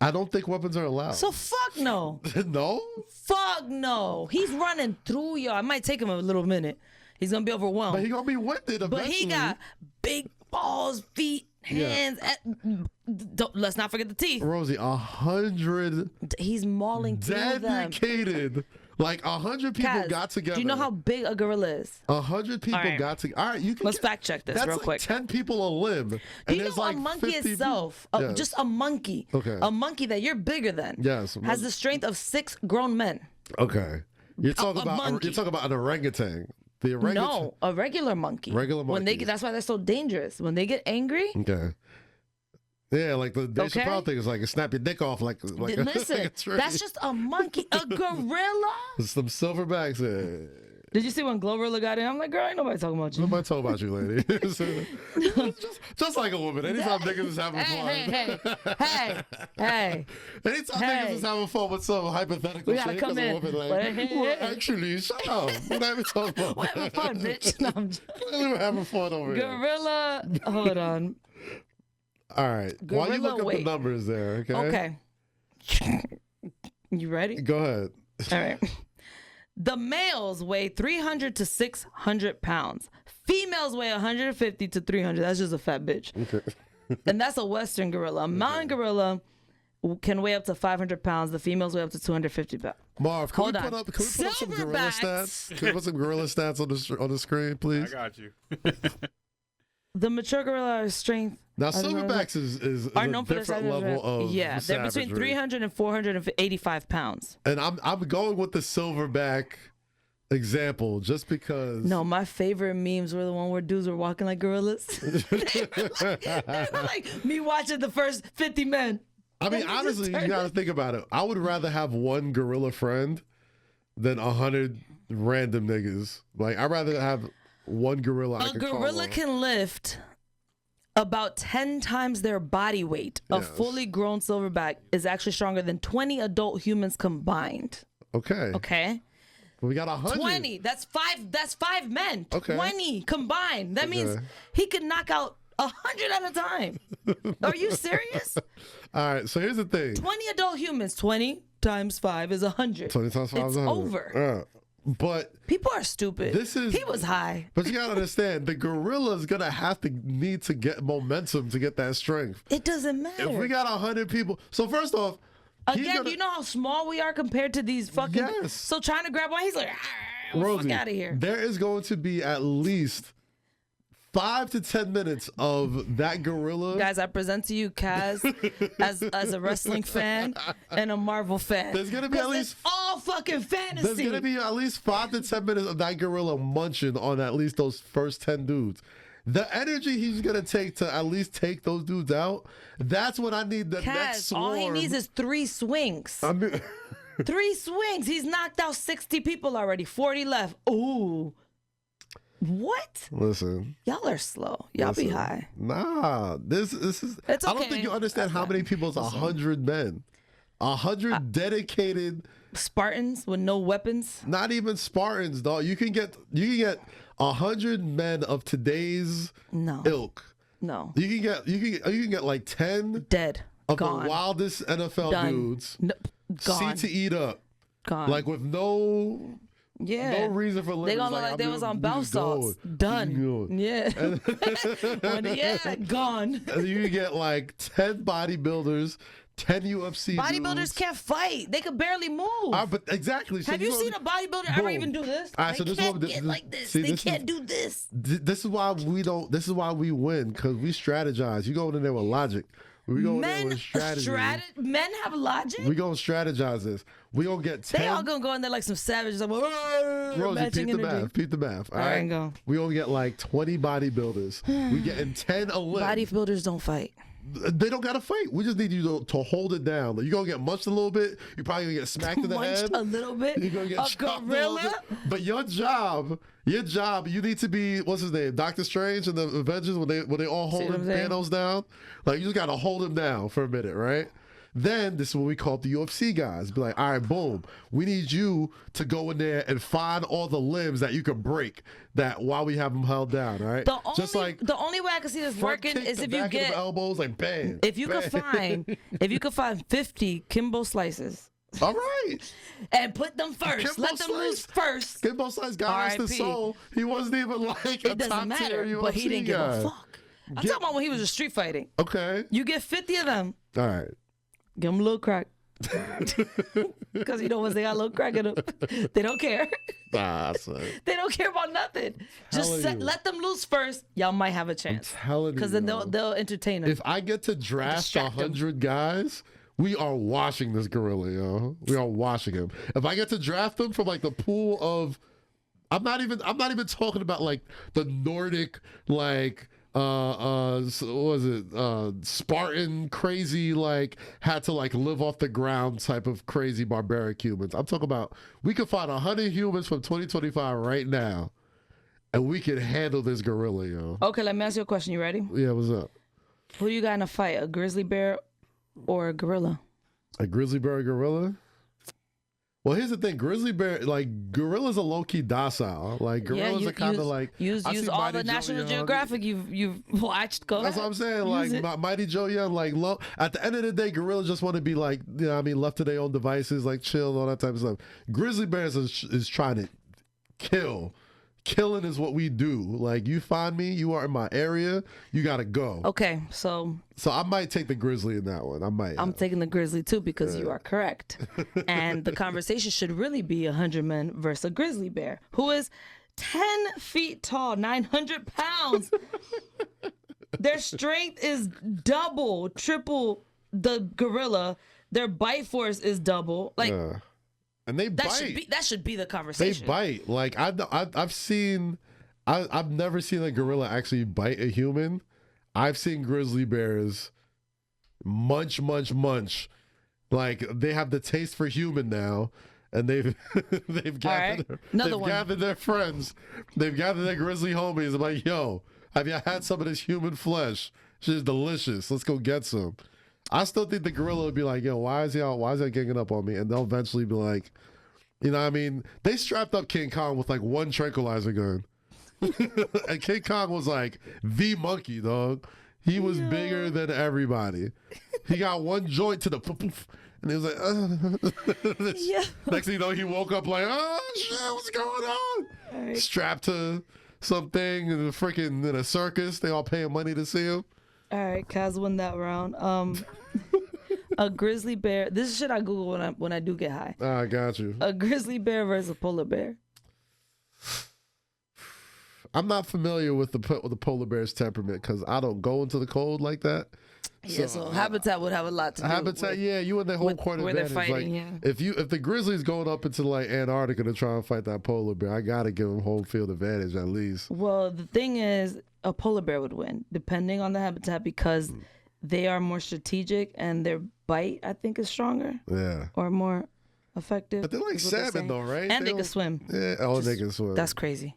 I don't think weapons are allowed. So fuck no. No? Fuck no. He's running through y'all. It might take him a little minute. He's gonna be overwhelmed. But he gonna be winded eventually. But he got big balls, feet, hands. Let's not forget the teeth. Rosy, 100 He's mauling through them. dedicated. Like 100 people Kaz, got together. do you know how big a gorilla is? 100 people All right. got together. All right, you can. Let's fact check this that's real like quick. 10 people a limb. Do And you there's know like a monkey 50 itself, Yes. just a monkey, Okay. a monkey that you're bigger than, Yes. has the strength of 6 grown men? Okay. You're talking monkey. about an orangutan. The orangutan. No, a regular monkey. Regular When they monkeys. that's why they're so dangerous. When they get angry, Okay. Yeah, like the Dave Okay. Chappelle thing is like snap your dick off like listen, like a tree. that's just a monkey. A gorilla? Some silverbacks. Did you see when Glorilla got in? I'm like, girl, ain't nobody talking about you. Nobody talk about you, lady. just like a woman. Anytime niggas is having fun. Hey. Anytime Hey. niggas is having fun with some hypothetical We gotta shit, come 'cause a in. woman like, Well, well, actually, shut up. We're not even talking about We're having fun, bitch. No, I'm just- We're having fun over here. Gorilla. Hold on. All right. While you Gorilla look up the weight. numbers there, okay? Okay. You ready? Go ahead. All right. The males weigh 300 to 600 pounds. Females weigh 150 to 300. That's just a fat bitch. Okay. And that's a Western gorilla. A mountain gorilla can weigh up to 500 pounds. The females weigh up to 250 pounds. Marv, can Hold we on. put up some gorilla Silverbacks. stats? Can we put some gorilla stats on the screen, I please? got you. The mature gorilla strength Now, silverbacks is are a known for their different size. level of Yeah, they're between savagery. 300 and 485 pounds. And I'm going with the silverback example just because. No, my favorite memes were the one where dudes were walking like gorillas. They were like me watching the first 50 men. I mean, Let me honestly, just you turn got to it. think about it. I would rather have one gorilla friend than 100 random niggas. Like, I'd rather have one gorilla. I A can call gorilla on. can lift about 10 times their body weight. A Yes. fully grown silverback is actually stronger than 20 adult humans combined. Okay. Okay? We got 100. 20. That's five men. Okay. 20 combined. That means Okay. he could knock out 100 at a time. Are you serious? All right. So here's the thing. 20 adult humans. 20 times 5 is 100. 20 times 5 It's is 100. over. But People are stupid. This is- He was high. you gotta understand, the gorilla's gonna need to get momentum to get that strength. It doesn't matter. If we got 100 people, so first off, he's Again, gonna- do you know how small we are compared to these fucking? Yes. So trying to grab one, he's like, Rosy, fuck out of here. there is going to be at least 5 to 10 minutes of that gorilla. Guys, I present to you Kaz as a wrestling fan and a Marvel fan. There's gonna be at 'Cause least- it's all fucking fantasy. There's gonna be at least 5 to 10 minutes of that gorilla munching on at least those first 10 dudes. The energy he's gonna take to at least take those dudes out, that's what I need the next Kaz, swarm. all he needs is 3 swings. I mean, 3 swings. He's knocked out 60 people already. 40 left. Ooh. What? listen. Y'all are slow. Y'all be Listen. high. Nah, this is. It's I don't okay. think you understand how many people is 100 men, 100 dedicated. Spartans with no weapons. Not even Spartans, dog. You can get 100 men of today's No. ilk. No. You can get like 10 Dead. of Gone. the wildest NFL Done. dudes. No, gone. See to eat up, Gone. like with no yeah. reason for living. They gonna look like they was on bell salts. Done. Yeah. Yeah, gone. And you can get like 10 bodybuilders, 10 UFC Bodybuilders dudes. can't fight. They could barely move. But exactly. So Have you seen a bodybuilder ever even do this? All right, so They this is can't what get like this. see, They this can't is, do this. This is why we don't. This is why we win, because we strategize. You go in there with logic. We go in there with strategy. Men have logic? We gonna strategize this. We gonna get 10. They all gonna go in there like some savages. Like, Rosy, matching peep the energy. math. Peep the math. All All right, right. go. We gonna get like 20 bodybuilders. We getting 10 Olympics. Bodybuilders don't fight. They don't gotta fight. We just need you to hold it down. Like, you're gonna get munched a little bit. You're probably gonna get smacked in the Munched head. a little bit. You're gonna get A chopped a little gorilla? bit. But your job, you need to be, what's his name, Doctor Strange and the Avengers when they all hold what I'm saying? Thanos down. Like, you just gotta hold him down for a minute, right? Then this is what we call the UFC guys. Be like, all right, boom. We need you to go in there and find all the limbs that you can break. That while we have them held down, all right? The only way I can see this front working kick is the if you back of get the elbows, like bang. if you bang. could find 50 Kimbo slices All right. and put them first. Kimbo Let them Slice. lose first. Kimbo Slice, God rest his R.I.P. soul. He wasn't even like a It doesn't top matter, tier but he UFC didn't give guy. a fuck. I'm talking about when he was just street fighting. Okay. You get 50 of them. All right. Give them a little crack. Because once they got a little crack in them, they don't care. Nah, son. They don't care about nothing. Just Telling you. let them lose first. Y'all might have a chance. Telling you. Because then yo. they'll entertain them. If I get to draft Distract 100 guys, we are washing this gorilla, yo. We are washing him. If I get to draft them from like the pool of, I'm not even talking about like the Nordic, like what was it, Spartan crazy, like had to like live off the ground type of crazy barbaric humans. I'm talking about we could find 100 humans from 2025 right now, and we can handle this gorilla, yo. Okay, let me ask you a question. You ready? Yeah, what's up? Who you got in a fight? A grizzly bear or a gorilla? A grizzly bear or gorilla? Well, here's the thing. Grizzly bear, like, gorillas are low-key docile. Like, gorillas are kind of like... Use I see all Mighty the Joe National Young. Geographic you've watched. Go That's ahead. what I'm saying. Use Like, it. Mighty Joe Young, like, low. At the end of the day, gorillas just want to be like, you know what I mean, left to their own devices, like, chill, all that type of stuff. Grizzly bears is trying to kill. Killing is what we do. Like, you find me, you are in my area, you got to go. Okay, so I might take the grizzly in that one. I might. I'm taking the grizzly too because you are correct. And the conversation should really be 100 men versus a grizzly bear who is 10 feet tall, 900 pounds. Their strength is double, triple the gorilla. Their bite force is double. Like and they bite. that should be the They conversation. bite. Like I've seen, I've never seen a gorilla actually bite a human. I've seen grizzly bears munch. Like they have the taste for human now, and they've gathered gathered their friends. They've gathered their grizzly homies. I'm like, yo, have you had some of this human flesh? She's delicious. Let's go get some. I still think the gorilla would be like, yo, why is he ganging up on me? And they'll eventually be like, you know what I mean? They strapped up King Kong with like one tranquilizer gun. And King Kong was like the monkey, dog. He was bigger than everybody. He got one joint to the poof, and he was like, Next thing you know, he woke up like, oh shit, what's going on? Right. Strapped to something in a circus. They all paying money to see him. All right, Kaz won that round. A grizzly bear. This is shit I Google when I do get high. I got you. A grizzly bear versus a polar bear. I'm not familiar with the polar bear's temperament because I don't go into the cold like that. Yeah, so habitat would have a lot to do. Habitat, with, yeah, you and the whole court where they're advantage. fighting, like, if the grizzly's going up into like Antarctica to try and fight that polar bear, I gotta give them home field advantage at least. Well, the thing is, a polar bear would win, depending on the habitat, because they are more strategic and their bite, I think, is stronger. Yeah. Or more effective. But they're like salmon, though, right? And they can swim. Yeah. Oh, they can swim. That's crazy.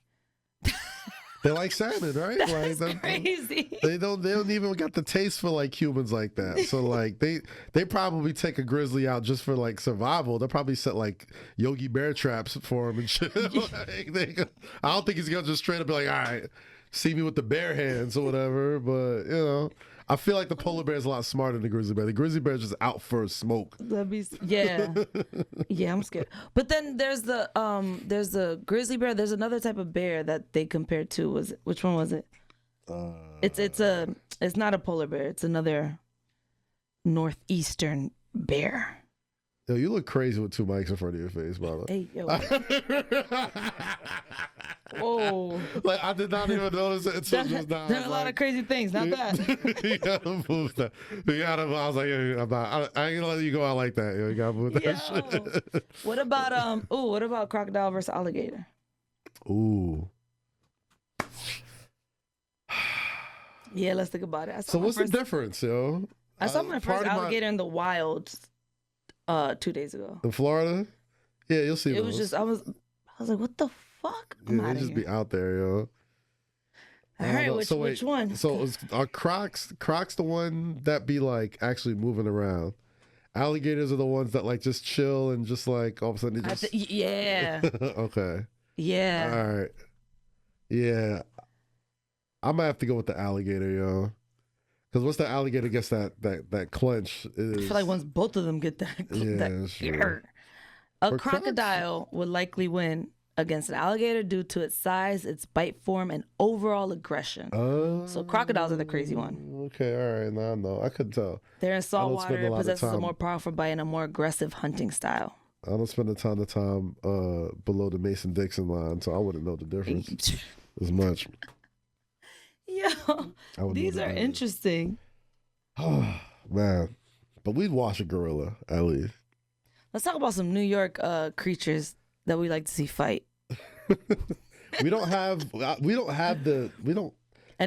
They're like salmon, right? That's like, crazy. They don't even got the taste for like humans like that. So like they probably take a grizzly out just for like survival. They'll probably set like Yogi Bear traps for him and shit. Like, I don't think he's gonna just straight up be like, all right, see me with the bare hands or whatever. But you know, I feel like the polar bear is a lot smarter than the grizzly bear. The grizzly bear is just out for a smoke. Yeah, I'm scared. But then there's the grizzly bear. There's another type of bear that they compared to. Which one was it? It's not a polar bear. It's another. northeastern bear. Yo, you look crazy with two mics in front of your face, brother. Hey, yo. Whoa. Like, I did not even notice it until just now. There are a lot of crazy things, not that. You gotta move that. I was like, I ain't gonna let you go out like that. Yo, you gotta move that shit. What about crocodile versus alligator? Ooh. Yeah, let's think about it. So what's the difference, yo? I saw my first alligator in the wild 2 days ago. In Florida? Yeah, you'll see. It was just I was like, what the fuck? I'm they just be out there, yo. All right, which one? So are Crocs the one that be like actually moving around? Alligators are the ones that like just chill and just like all of a sudden they just yeah. Okay. Yeah. All right. Yeah. I might have to go with the alligator, yo. Because once the alligator gets that clench, I feel like once both of them get a crocodile would likely win against an alligator due to its size, its bite form, and overall aggression. So crocodiles are the crazy one. Okay, all right, now I know. I could tell. They're in salt water and possesses a more powerful bite and a more aggressive hunting style. I don't spend a ton of time below the Mason-Dixon line, so I wouldn't know the difference as much. Yo, these are interesting. Oh, man. But we'd watch a gorilla, at least. Let's talk about some New York creatures that we like to see fight. we don't have an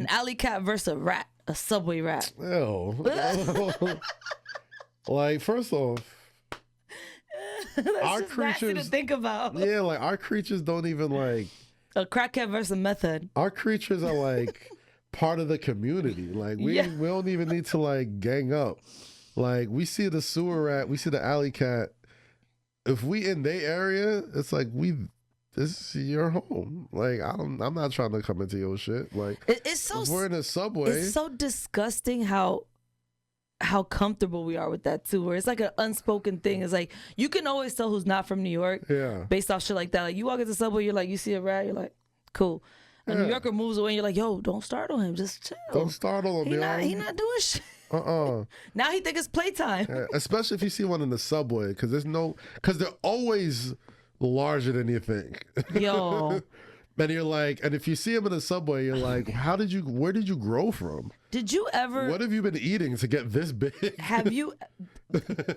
alley cat versus a rat, a subway rat. Ew. Like, first off, our creatures nasty to think about. Yeah, like our creatures don't even like a crackhead versus a meth head. Our creatures are like part of the community. Like we don't even need to like gang up. Like we see the sewer rat, we see the alley cat. If we in their area, it's like this is your home. Like I'm not trying to come into your shit. Like it's so if we're in a subway. It's so disgusting how comfortable we are with that too. Where it's like an unspoken thing. It's like you can always tell who's not from New York. Yeah. Based off shit like that. Like you walk into the subway, you're like, you see a rat, you're like, cool. A New Yorker moves away and you're like, yo, don't startle him. Just chill. Don't startle him, He not doing shit. Now he think it's playtime. Yeah, especially if you see one in the subway, because they're always larger than you think. Yo. And you're like, and if you see him in the subway, you're like, where did you grow from? Did you ever? What have you been eating to get this big? Have you?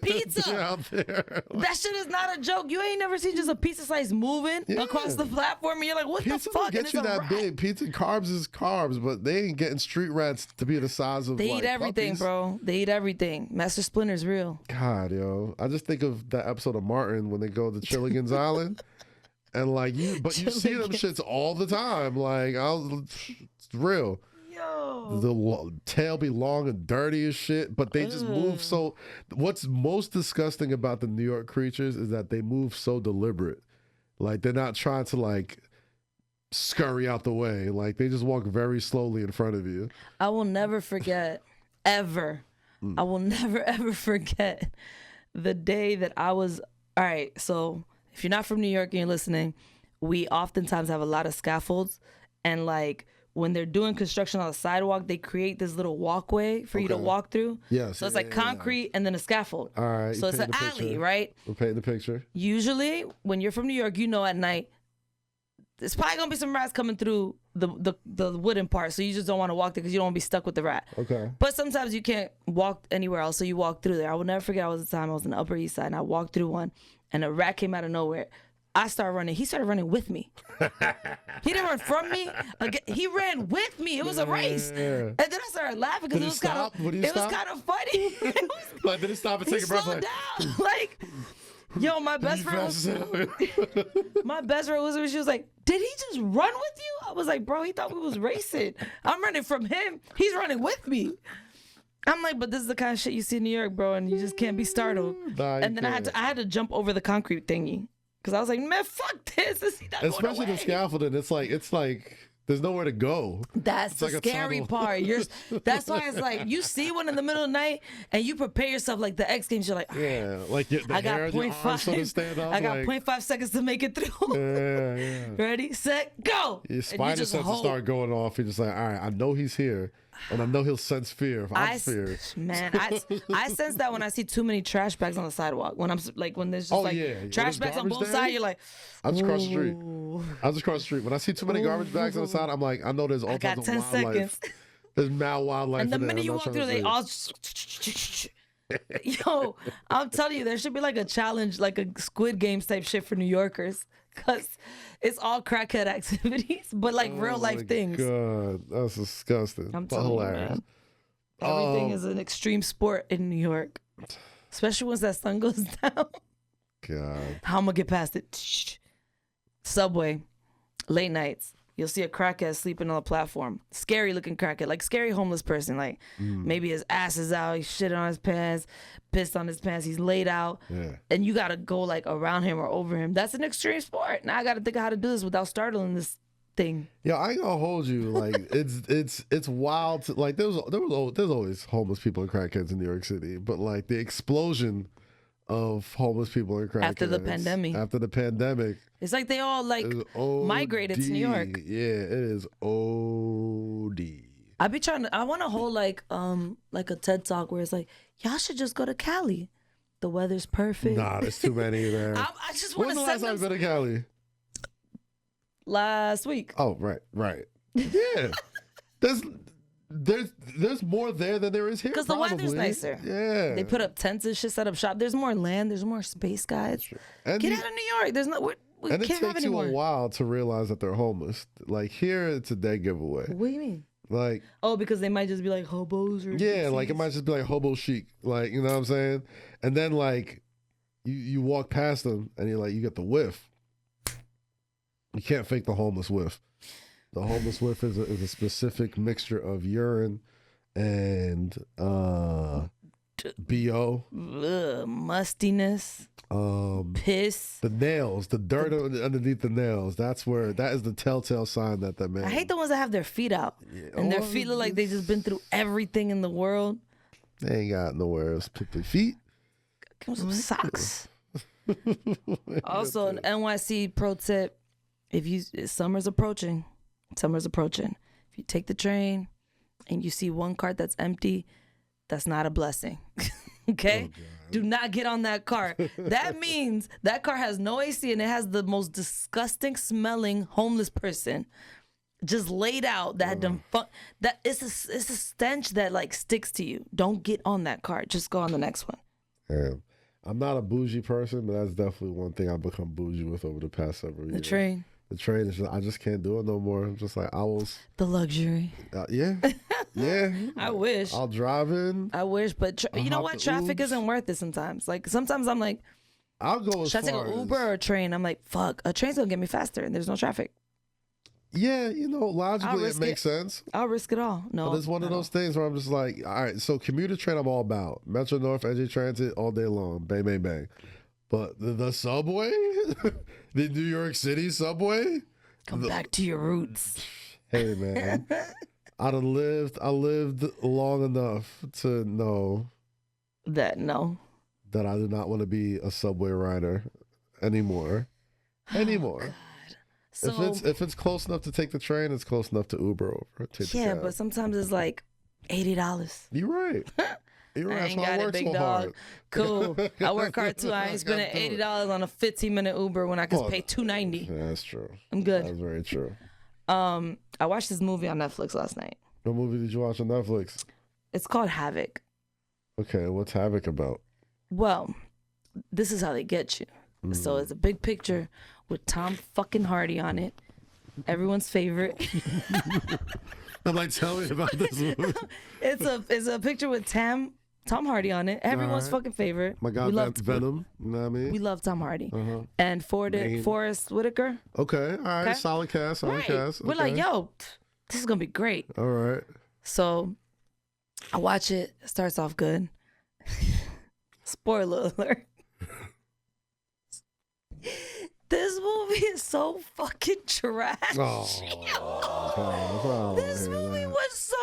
Pizza out there. That shit is not a joke. You ain't never seen just a pizza slice moving across the platform, and you're like, what pizza the fuck? Get you that big. Pizza carbs is carbs, but they ain't getting street rats to be the size of. They eat everything, puppies. bro. They eat everything. Master Splinter's real. God, yo, I just think of that episode of Martin when they go to Chilligan's Island. And like you see them shits all the time. Like it's real. Yo. The tail be long and dirty as shit, but they just move so. What's most disgusting about the New York creatures is that they move so deliberate. Like they're not trying to like scurry out the way. Like they just walk very slowly in front of you. I will never forget ever. I will never ever forget the day that I was all right. So. If you're not from New York and you're listening, we oftentimes have a lot of scaffolds. And like when they're doing construction on the sidewalk, they create this little walkway for you to walk through. Yeah. So it's like concrete and then a scaffold. All right. So it's an alley, right? We're painting the picture. Usually when you're from New York, you know at night, there's probably going to be some rats coming through the wooden part. So you just don't want to walk there because you don't want to be stuck with the rat. Okay. But sometimes you can't walk anywhere else. So you walk through there. I will never forget, I was the time I was in the Upper East Side and I walked through one. And a rat came out of nowhere. I started running. He started running with me. He didn't run from me. He ran with me. It was a race. Yeah. And then I started laughing because it was kind of funny. Like, did it stop and take a breath? Slowed down. Like, yo, my best friend was she was like, did he just run with you? I was like, bro, he thought we was racing. I'm running from him. He's running with me. I'm like, but this is the kind of shit you see in New York, bro, and you just can't be startled. And then I had to jump over the concrete thingy because I was like, man, fuck this. Especially the scaffolding. It's like there's nowhere to go. That's the scary part. That's why it's like you see one in the middle of the night and you prepare yourself like the X Games. You're like, like I got 0.5. I got 0.5 seconds to make it through. Yeah. Ready, set, go. Your spider senses start going off. You're just like, all right, I know he's here. And I know he'll sense fear if I'm feared. Man, I sense that when I see too many trash bags on the sidewalk. When I'm like, when there's just trash bags on both sides, you're like, I'll just cross the street. I'll just cross the street. When I see too many garbage bags on the side, I'm like, I know there's all kinds of wildlife. There's mad wildlife. And the minute you walk through, they all. Yo, I'm telling you, there should be like a challenge, like a Squid Games type shit for New Yorkers, because it's all crackhead activities, but like real life things. God, that's disgusting. I'm telling you, man. Everything is an extreme sport in New York, especially once that sun goes down. God, how I'm gonna get past it? Subway, late nights. You'll see a crackhead sleeping on the platform. Scary looking crackhead, like scary homeless person. Like maybe his ass is out, he's shitting on his pants, pissed on his pants, he's laid out. Yeah. And you gotta go like around him or over him. That's an extreme sport. Now I gotta think of how to do this without startling this thing. Yeah, I ain't gonna hold you. Like it's wild. Like there's always homeless people and crackheads in New York City, but like the explosion of homeless people and crackheads after the pandemic. It's like they all like migrated to New York. Yeah, it is OD. I want to hold like a TED Talk where it's like, y'all should just go to Cali. The weather's perfect. Nah, there's too many there. I just want to send When's the last time you've been to Cali? Last week. Oh, right. Yeah. There's more there than there is here. Because the weather's nicer. Yeah. They put up tents and shit, set up shop. There's more land. There's more space, guys. Get out of New York. There's no. We and can't it takes you a while to realize that they're homeless. Like here, it's a dead giveaway. What do you mean? Like because they might just be like hobos or like it might just be like hobo chic. Like, you know what I'm saying? And then like you walk past them and you get the whiff. You can't fake the homeless whiff. The homeless whiff is a specific mixture of urine and BO. Mustiness. Piss. The nails, the dirt underneath the nails. That is the telltale sign that man. I hate the ones that have their feet out. Yeah. And their feet look like they just been through everything in the world. They ain't got nowhere else to put their feet. Give them some socks. Also, an NYC pro tip: summer's approaching. If you take the train and you see one cart that's empty, that's not a blessing. Okay? Do not get on that car. That means that car has no AC and it has the most disgusting smelling homeless person just laid out that it's a stench that like sticks to you. Don't get on that car. Just go on the next one. Yeah. I'm not a bougie person, but that's definitely one thing I've become bougie with over the past several years. The train. The train is I just can't do it no more. I'm just like the luxury. Yeah. I wish. I'll drive in. I wish, but you know what? Traffic isn't worth it sometimes. Like sometimes I'm like, I'll go as far as... Should I take an Uber or a train? I'm like, fuck, a train's gonna get me faster and there's no traffic. Yeah, logically it makes sense. I'll risk it all. No, but it's one of those things where I'm just like, all right, so commuter train I'm all about. Metro North, NJ Transit all day long. Bang, bang, bang. But the subway? The New York City subway? Come back to your roots. Hey, man. I lived long enough to know that I do not want to be a subway rider anymore. Oh, God. So, if it's close enough to take the train, it's close enough to Uber over. But sometimes it's like $80. You're right. You're right. I ain't got it, big dog. Cool. I work hard too. I ain't spending $80 on a 15-minute Uber when I could pay $2.90. Yeah, that's true. I'm good. That's very true. I watched this movie on Netflix last night. What movie did you watch on Netflix? It's called Havoc. Okay, what's Havoc about? Well, this is how they get you. So it's a big picture with Tom fucking Hardy on it. Everyone's favorite. I'm like, tell me about this movie. It's a picture with Tom Hardy on it. Everyone's fucking favorite. My God, Venom. You know what I mean? We love Tom Hardy. And Forrest Whitaker. Okay, all right. Okay? Solid cast. Cast. We're like, yo, this is going to be great. All right. So I watch it. It starts off good. Spoiler alert. This movie is so fucking trash. This movie was so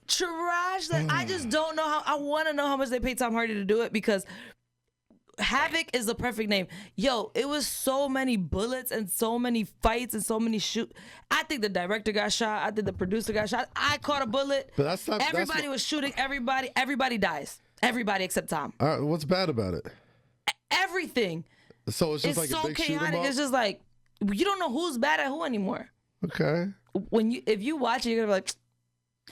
trash that I just don't know how. I want to know how much they paid Tom Hardy to do it, because Havoc is the perfect name. Yo, it was so many bullets and so many fights and so many shoot. I think the director got shot. I think the producer got shot. I caught a bullet. But that's not. Everybody was shooting everybody. Everybody dies. Everybody except Tom. All right, what's bad about it? Everything. So it's just It's like so a big shoot 'em chaotic. up? It's just like you don't know who's bad at who anymore. Okay. If you watch it, you're gonna be like,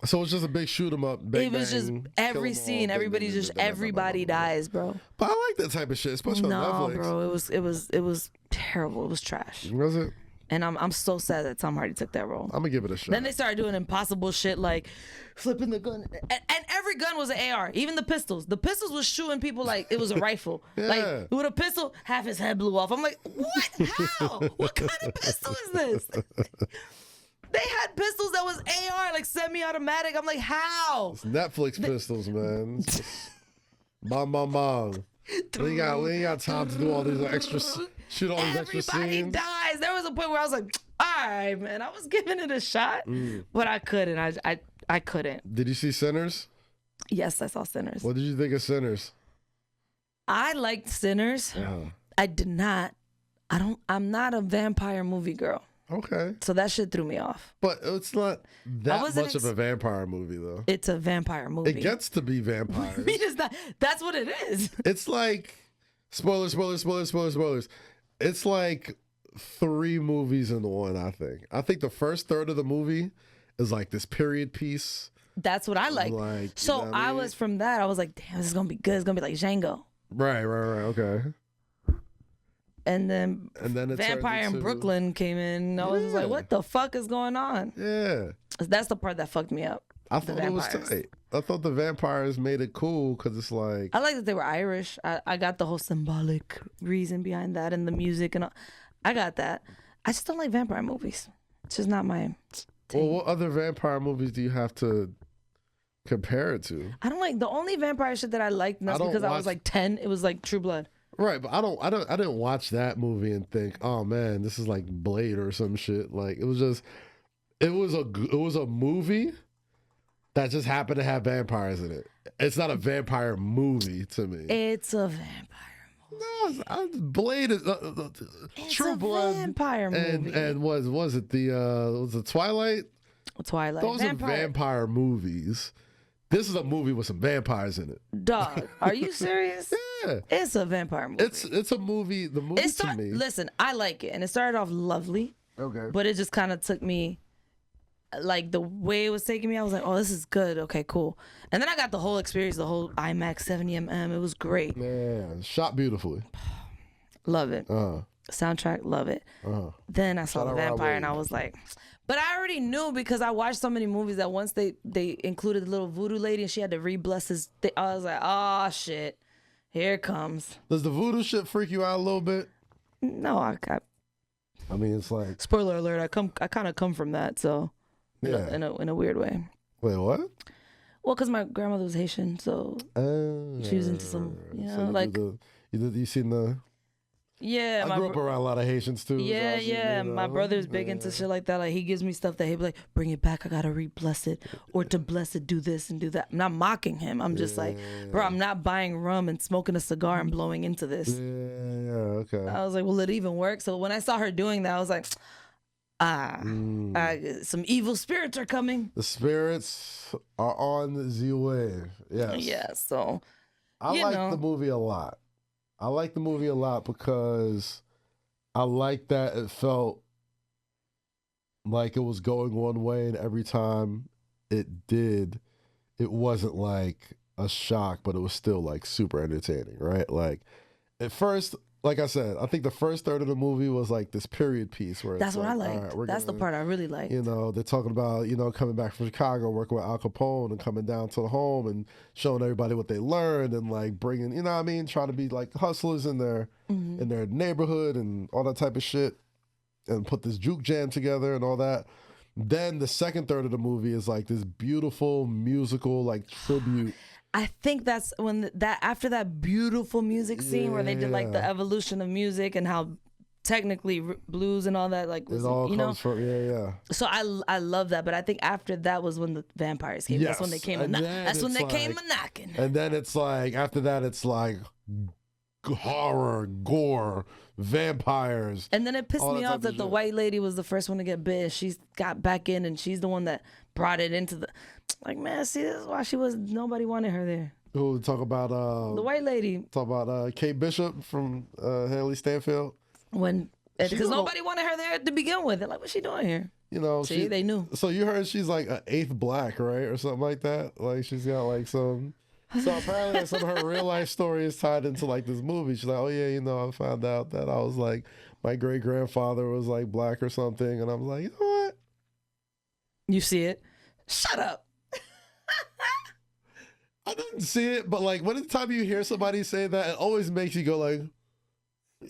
So it's just a big shoot 'em up. Bang, it was just bang, every kill 'em all, scene. bang, Everybody's bang, just bang, bang, bang, everybody bang, bang, bang. dies, bro. But I like that type of shit, especially No, on Netflix. bro, it was terrible. It was trash. Was it? And I'm so sad that Tom Hardy took that role. I'm gonna give it a shot. Then they started doing impossible shit like flipping the gun, and every gun was an AR. Even the pistols. The pistols was shooting people like it was a rifle. Yeah. Like with a pistol, half his head blew off. I'm like, what? How? What kind of pistol is this? They had pistols that was AR, like semi-automatic. I'm like, how? It's Netflix pistols, man. Bong, bong, bong. We ain't got time to do all these extra, shoot all these extra Everybody scenes. dies. There was a point where I was like, all right, man. I was giving it a shot, but I couldn't. I couldn't. Did you see Sinners? Yes, I saw Sinners. What did you think of Sinners? I liked Sinners. Yeah. I did not. I'm not a vampire movie girl. Okay. So that shit threw me off. But it's not that wasn't much of a vampire movie, though. It's a vampire movie. It gets to be vampires. I mean, it's not, that's what it is. It's like, spoilers. It's like 3 movies in one, I think. I think the first third of the movie is like this period piece. That's what I like. So you know what I I mean? was from that. I was like, damn, this is going to be good. It's going to be like Django. Right. Okay. And then And then it Vampire turns in into- Brooklyn came in. And I was just like, Yeah. what the fuck is going on? Yeah. That's the part that fucked me up. I The thought it was vampires. tight. I thought the vampires made it cool because it's like, I like that they were Irish. I got the whole symbolic reason behind that and the music and all. I got that. I just don't like vampire movies. It's just not my thing. well, what other vampire movies do you have to compare it to? I don't like the only vampire shit that I liked, and that's don't because I was watch- like 10. It was like True Blood. Right, but I didn't watch that movie and think, oh man, this is like Blade or some shit. Like it was a movie that just happened to have vampires in it. It's not a vampire movie to me. It's a vampire No, Blade is It's True a Blood vampire movie. and was it Twilight? Twilight. Those are vampire movies. This is a movie with some vampires in it. Dog, are you serious? Yeah. It's a vampire movie. It's a movie. The movie to me. Listen, I like it, and it started off lovely, Okay. but it just kind of took me, like the way it was taking me. I was like, oh, this is good. Okay, cool. And then I got the whole experience, the whole IMAX 70mm. It was great. Man, shot beautifully. Love it. Uh-huh. Soundtrack, love it. Uh-huh. Then I saw Shout the out vampire, Ryan and I was like, but I already knew because I watched so many movies that once they included the little voodoo lady and she had to re-bless his. I was like, oh shit, here it comes. Does the voodoo shit freak you out a little bit? No, I mean, it's like, spoiler alert. I kind of come from that, so yeah. in a weird way. Wait, what? Well, because my grandmother was Haitian, so she was into some, you seen the? yeah. I grew up around a lot of Haitians too. so Yeah, I seen, yeah. you know, My brother's big into shit like that. Like he gives me stuff that he'd be like, "Bring it back. I gotta re-bless it, or to bless it, do this and do that." I'm not mocking him. I'm just like, bro, I'm not buying rum and smoking a cigar and blowing into this. Yeah, okay. I was like, will it even work? So when I saw her doing that, I was like, some evil spirits are coming. The spirits are on the way. Yes. Yeah. So I you like know. the movie a lot. I like the movie a lot because I like that it felt like it was going one way, and every time it did, it wasn't like a shock, but it was still like super entertaining, right? Like at first, like I said, I think the first third of the movie was like this period piece where that's it's what like, I all liked. right, That's the part I really liked. you know, they're talking about, you know, coming back from Chicago, working with Al Capone and coming down to the home and showing everybody what they learned and like bringing, you know what I mean, trying to be like hustlers in their neighborhood and all that type of shit and put this juke jam together and all that. Then the second third of the movie is like this beautiful musical like tribute. I think that's when after that beautiful music scene where they did like the evolution of music and how technically blues and all that like was, It all you know. comes from, yeah. So I love that, but I think after that was when the vampires came. That's when they Yes, came. and then That's when it's they came like- a knocking. And then it's like, after that, it's like horror, gore, vampires. And then it pissed all me that off type that of the shit. white lady was the first one to get bit. She's got back in, and she's the one that brought it into the. Like, man, see, this is why nobody wanted her there. Who talk about The white lady. talk about Kate Bishop from Haley Stanfield? Because nobody wanted her there to begin with. They're like, what's she doing here? You know, See, they knew. So you heard she's like an 8th black, right, or something like that. Like she's got like some. So apparently, some of her real life story is tied into like this movie. She's like, oh yeah, you know, I found out that I was like my great grandfather was like black or something, and I was like, you know what? You see it? Shut up. I didn't see it, but like, when the time you hear somebody say that, it always makes you go like.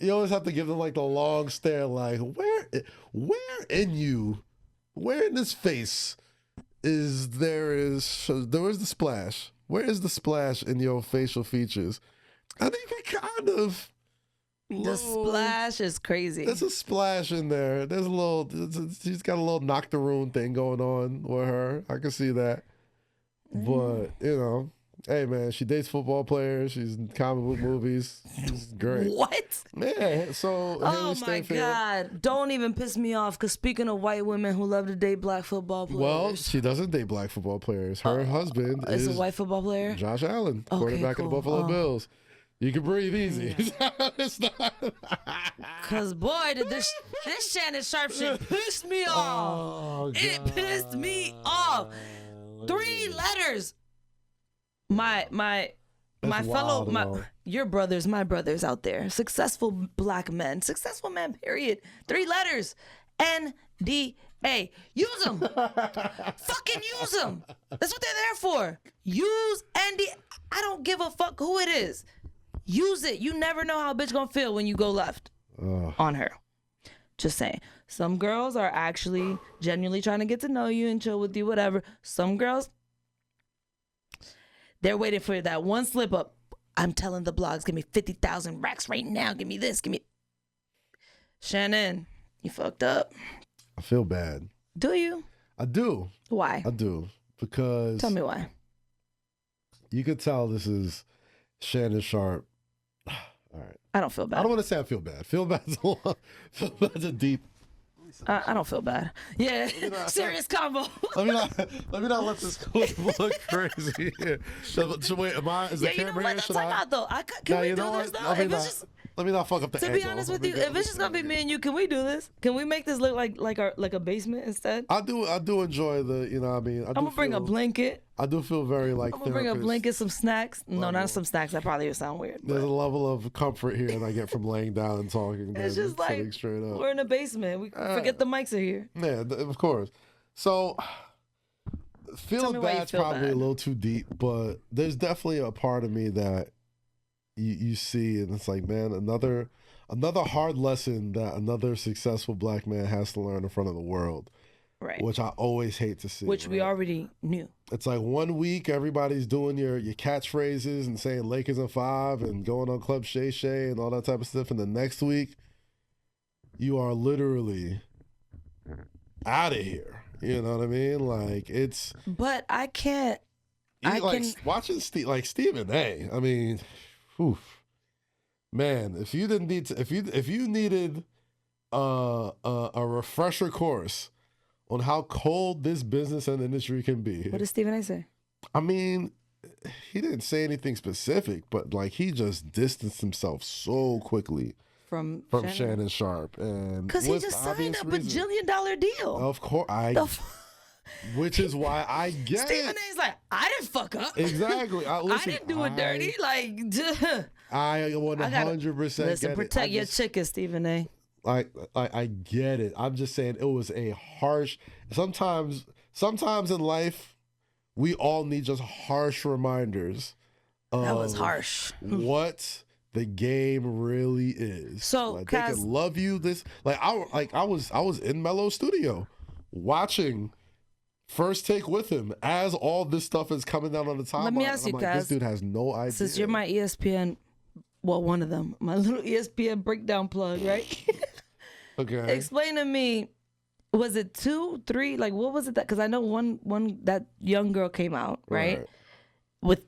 You always have to give them like the long stare, like where in this face there is the splash? Where is the splash in your facial features? I think it kind of The splash is crazy. There's a splash in there. There's a little. She's got a little nocturne thing going on with her. I can see that, but you know. Hey man, she dates football players. She's in comic book movies. She's great. What? Yeah. So. Oh Haley my Stanfield, God! Don't even piss me off. Because speaking of white women who love to date black football players, Well, she doesn't date black football players. Her husband is is a white football player. Josh Allen, quarterback of the cool. Buffalo Bills. You can breathe easy. It's not. Cause boy, did this Shannon Sharpe shit pissed me off. Oh, It pissed me off. 3 letters. My fellow, wild, though. your brothers, my brothers out there, successful black men, successful man, period. 3 letters, NDA. Use them. Fucking use them. That's what they're there for. Use NDA. I don't give a fuck who it is. Use it. You never know how a bitch gonna feel when you go left on her. Just saying. Some girls are actually genuinely trying to get to know you and chill with you, whatever. Some girls, they're waiting for that one slip up. I'm telling the blogs, give me 50,000 racks right now. Give me this. Give me. Shannon, you fucked up. I feel bad. Do you? I do. Why? I do. Because Tell me why. you could tell this is Shannon Sharpe. All right. I don't feel I bad. don't want to say I feel bad. Feel bad's a deep. I don't feel bad. Yeah, serious combo. Let me not let this clip look crazy here. So wait, is the Yeah, you know camera what? here? Time out though. Can we do this though? If it's just, Let me not fuck up the to be honest with you, if it's just gonna be me and you, can we do this? Can we make this look like a basement instead? I do enjoy the, you know what I mean. I'm gonna bring a blanket. I do feel very like I'm gonna bring a therapist. blanket, some snacks. No, not some snacks. That probably would sound weird. There's But a level of comfort here that I get from laying down and talking. it's than just like sitting straight up. we're in a basement. We forget the mics are here. Yeah, of course. So Tell feeling me why you bad's feel probably bad. a little too deep, but there's definitely a part of me that you see, and it's like, man, another hard lesson that another successful black man has to learn in front of the world, Right. which I always hate to see. Which we right? already knew. It's like 1 week everybody's doing your catchphrases and saying Lakers in 5 and going on Club Shay Shay and all that type of stuff, and the next week you are literally out of here. You know what I mean? Like it's. But I can't. I like can. watching Stephen A. I mean, whew, man, if you didn't need to, if you needed a refresher course on how cold this business and industry can be. What does Stephen A. say? I mean, he didn't say anything specific, but like he just distanced himself so quickly From Shannon Sharpe, and Because he with just signed obvious a reasons. bajillion-dollar deal. Of course, which is why I get Stephen it. A's like, I didn't fuck up. Exactly. I didn't do it dirty. Like, duh. I 100% Listen, get protect it. your chicken, Stephen A. I get it. I'm just saying it was a harsh. Sometimes in life, we all need just harsh reminders. That was of harsh. What the game really is. So, like, they Kaz, can love you. This I was in Mello's studio watching First Take with him as all this stuff is coming down on the timeline. Let me ask you, like, Kaz, this dude has no idea. since you're my ESPN, well, one of them, my little ESPN breakdown plug, right? Okay. Explain to me, was it 2, 3? Like, what was it that? Because I know one that young girl came out, right? With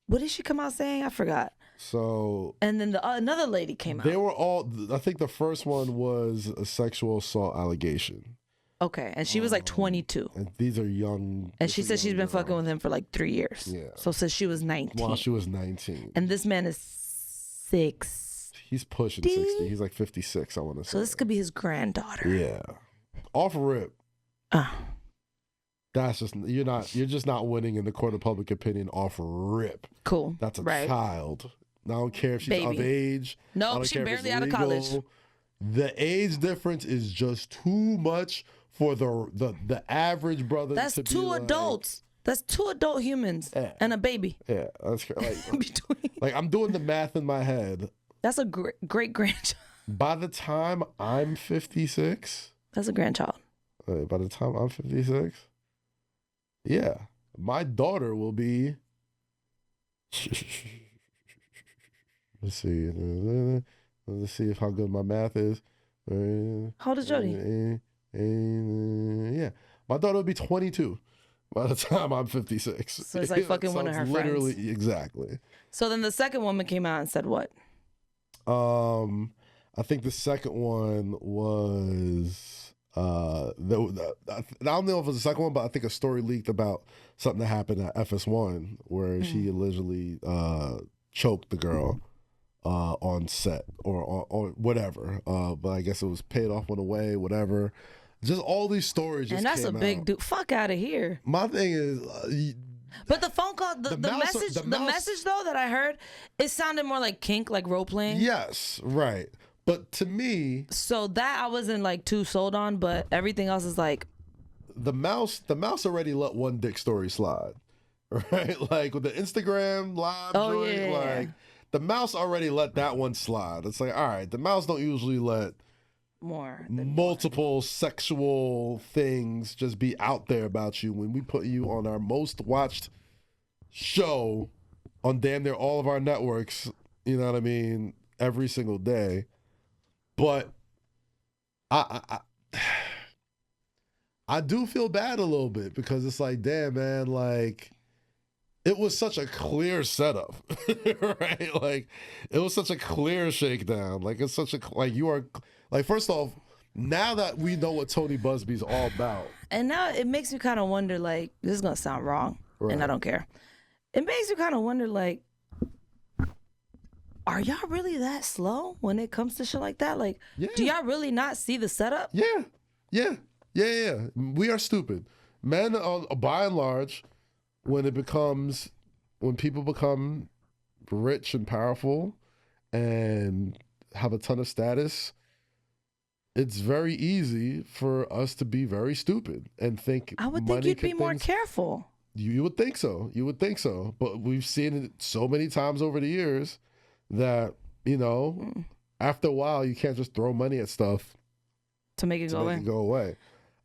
what did she come out saying? I forgot. So. And then another lady came out. They were all. I think the first one was a sexual assault allegation. Okay, and she was like 22. And these are young. And she said she's been fucking with him for like 3 years. Yeah. So since she was 19. While she was 19. And this man is 6. He's pushing 60. He's like 56, I want to say. So this could be his granddaughter. Yeah. Off rip. That's just you're just not winning in the court of public opinion off rip. Cool. That's a child. I don't care if she's of age. No, she's barely out of college. The age difference is just too much for the average brother. That's to two be adults. That's 2 adult humans and a baby. Yeah, that's like I'm doing the math in my head. That's a great grandchild. By the time I'm 56, that's a grandchild. By the time I'm 56, yeah, my daughter will be. Let's see. Let's see how good my math is. How old is Jody? Yeah, my daughter will be 22 by the time I'm 56. So it's like fucking one of her literally, friends. Exactly. So then the second woman came out and said what? I think the second one was I don't know if it was the second one, but I think a story leaked about something that happened at FS1 where she allegedly choked the girl on set or whatever. But I guess it was paid off on the way, whatever. Just all these stories. And that's a big dude. Fuck out of here. My thing is. But the phone call, the message though that I heard, it sounded more like kink, like role playing. Yes, right. But to me, so that I wasn't like too sold on, but everything else is like. The mouse already let one dick story slide, right? Like with the Instagram live joint, like the mouse already let that one slide. It's like, all right, the mouse don't usually let multiple sexual things just be out there about you when we put you on our most watched show on damn near all of our networks, you know what I mean, every single day. But I do feel bad a little bit because it's like, damn, man, like it was such a clear setup, right? Like it was such a clear shakedown. Like it's such a, like you are, like first off, now that we know what Tony Busby's all about. And now it makes me kind of wonder, like, this is going to sound wrong, and I don't care. It makes you kind of wonder, like, are y'all really that slow when it comes to shit like that? Like, do y'all really not see the setup? Yeah. We are stupid. Men are, by and large, when people become rich and powerful and have a ton of status, it's very easy for us to be very stupid and think. I would think you'd be more careful. You would think so. But we've seen it so many times over the years that, you know, after a while, you can't just throw money at stuff to make it go away.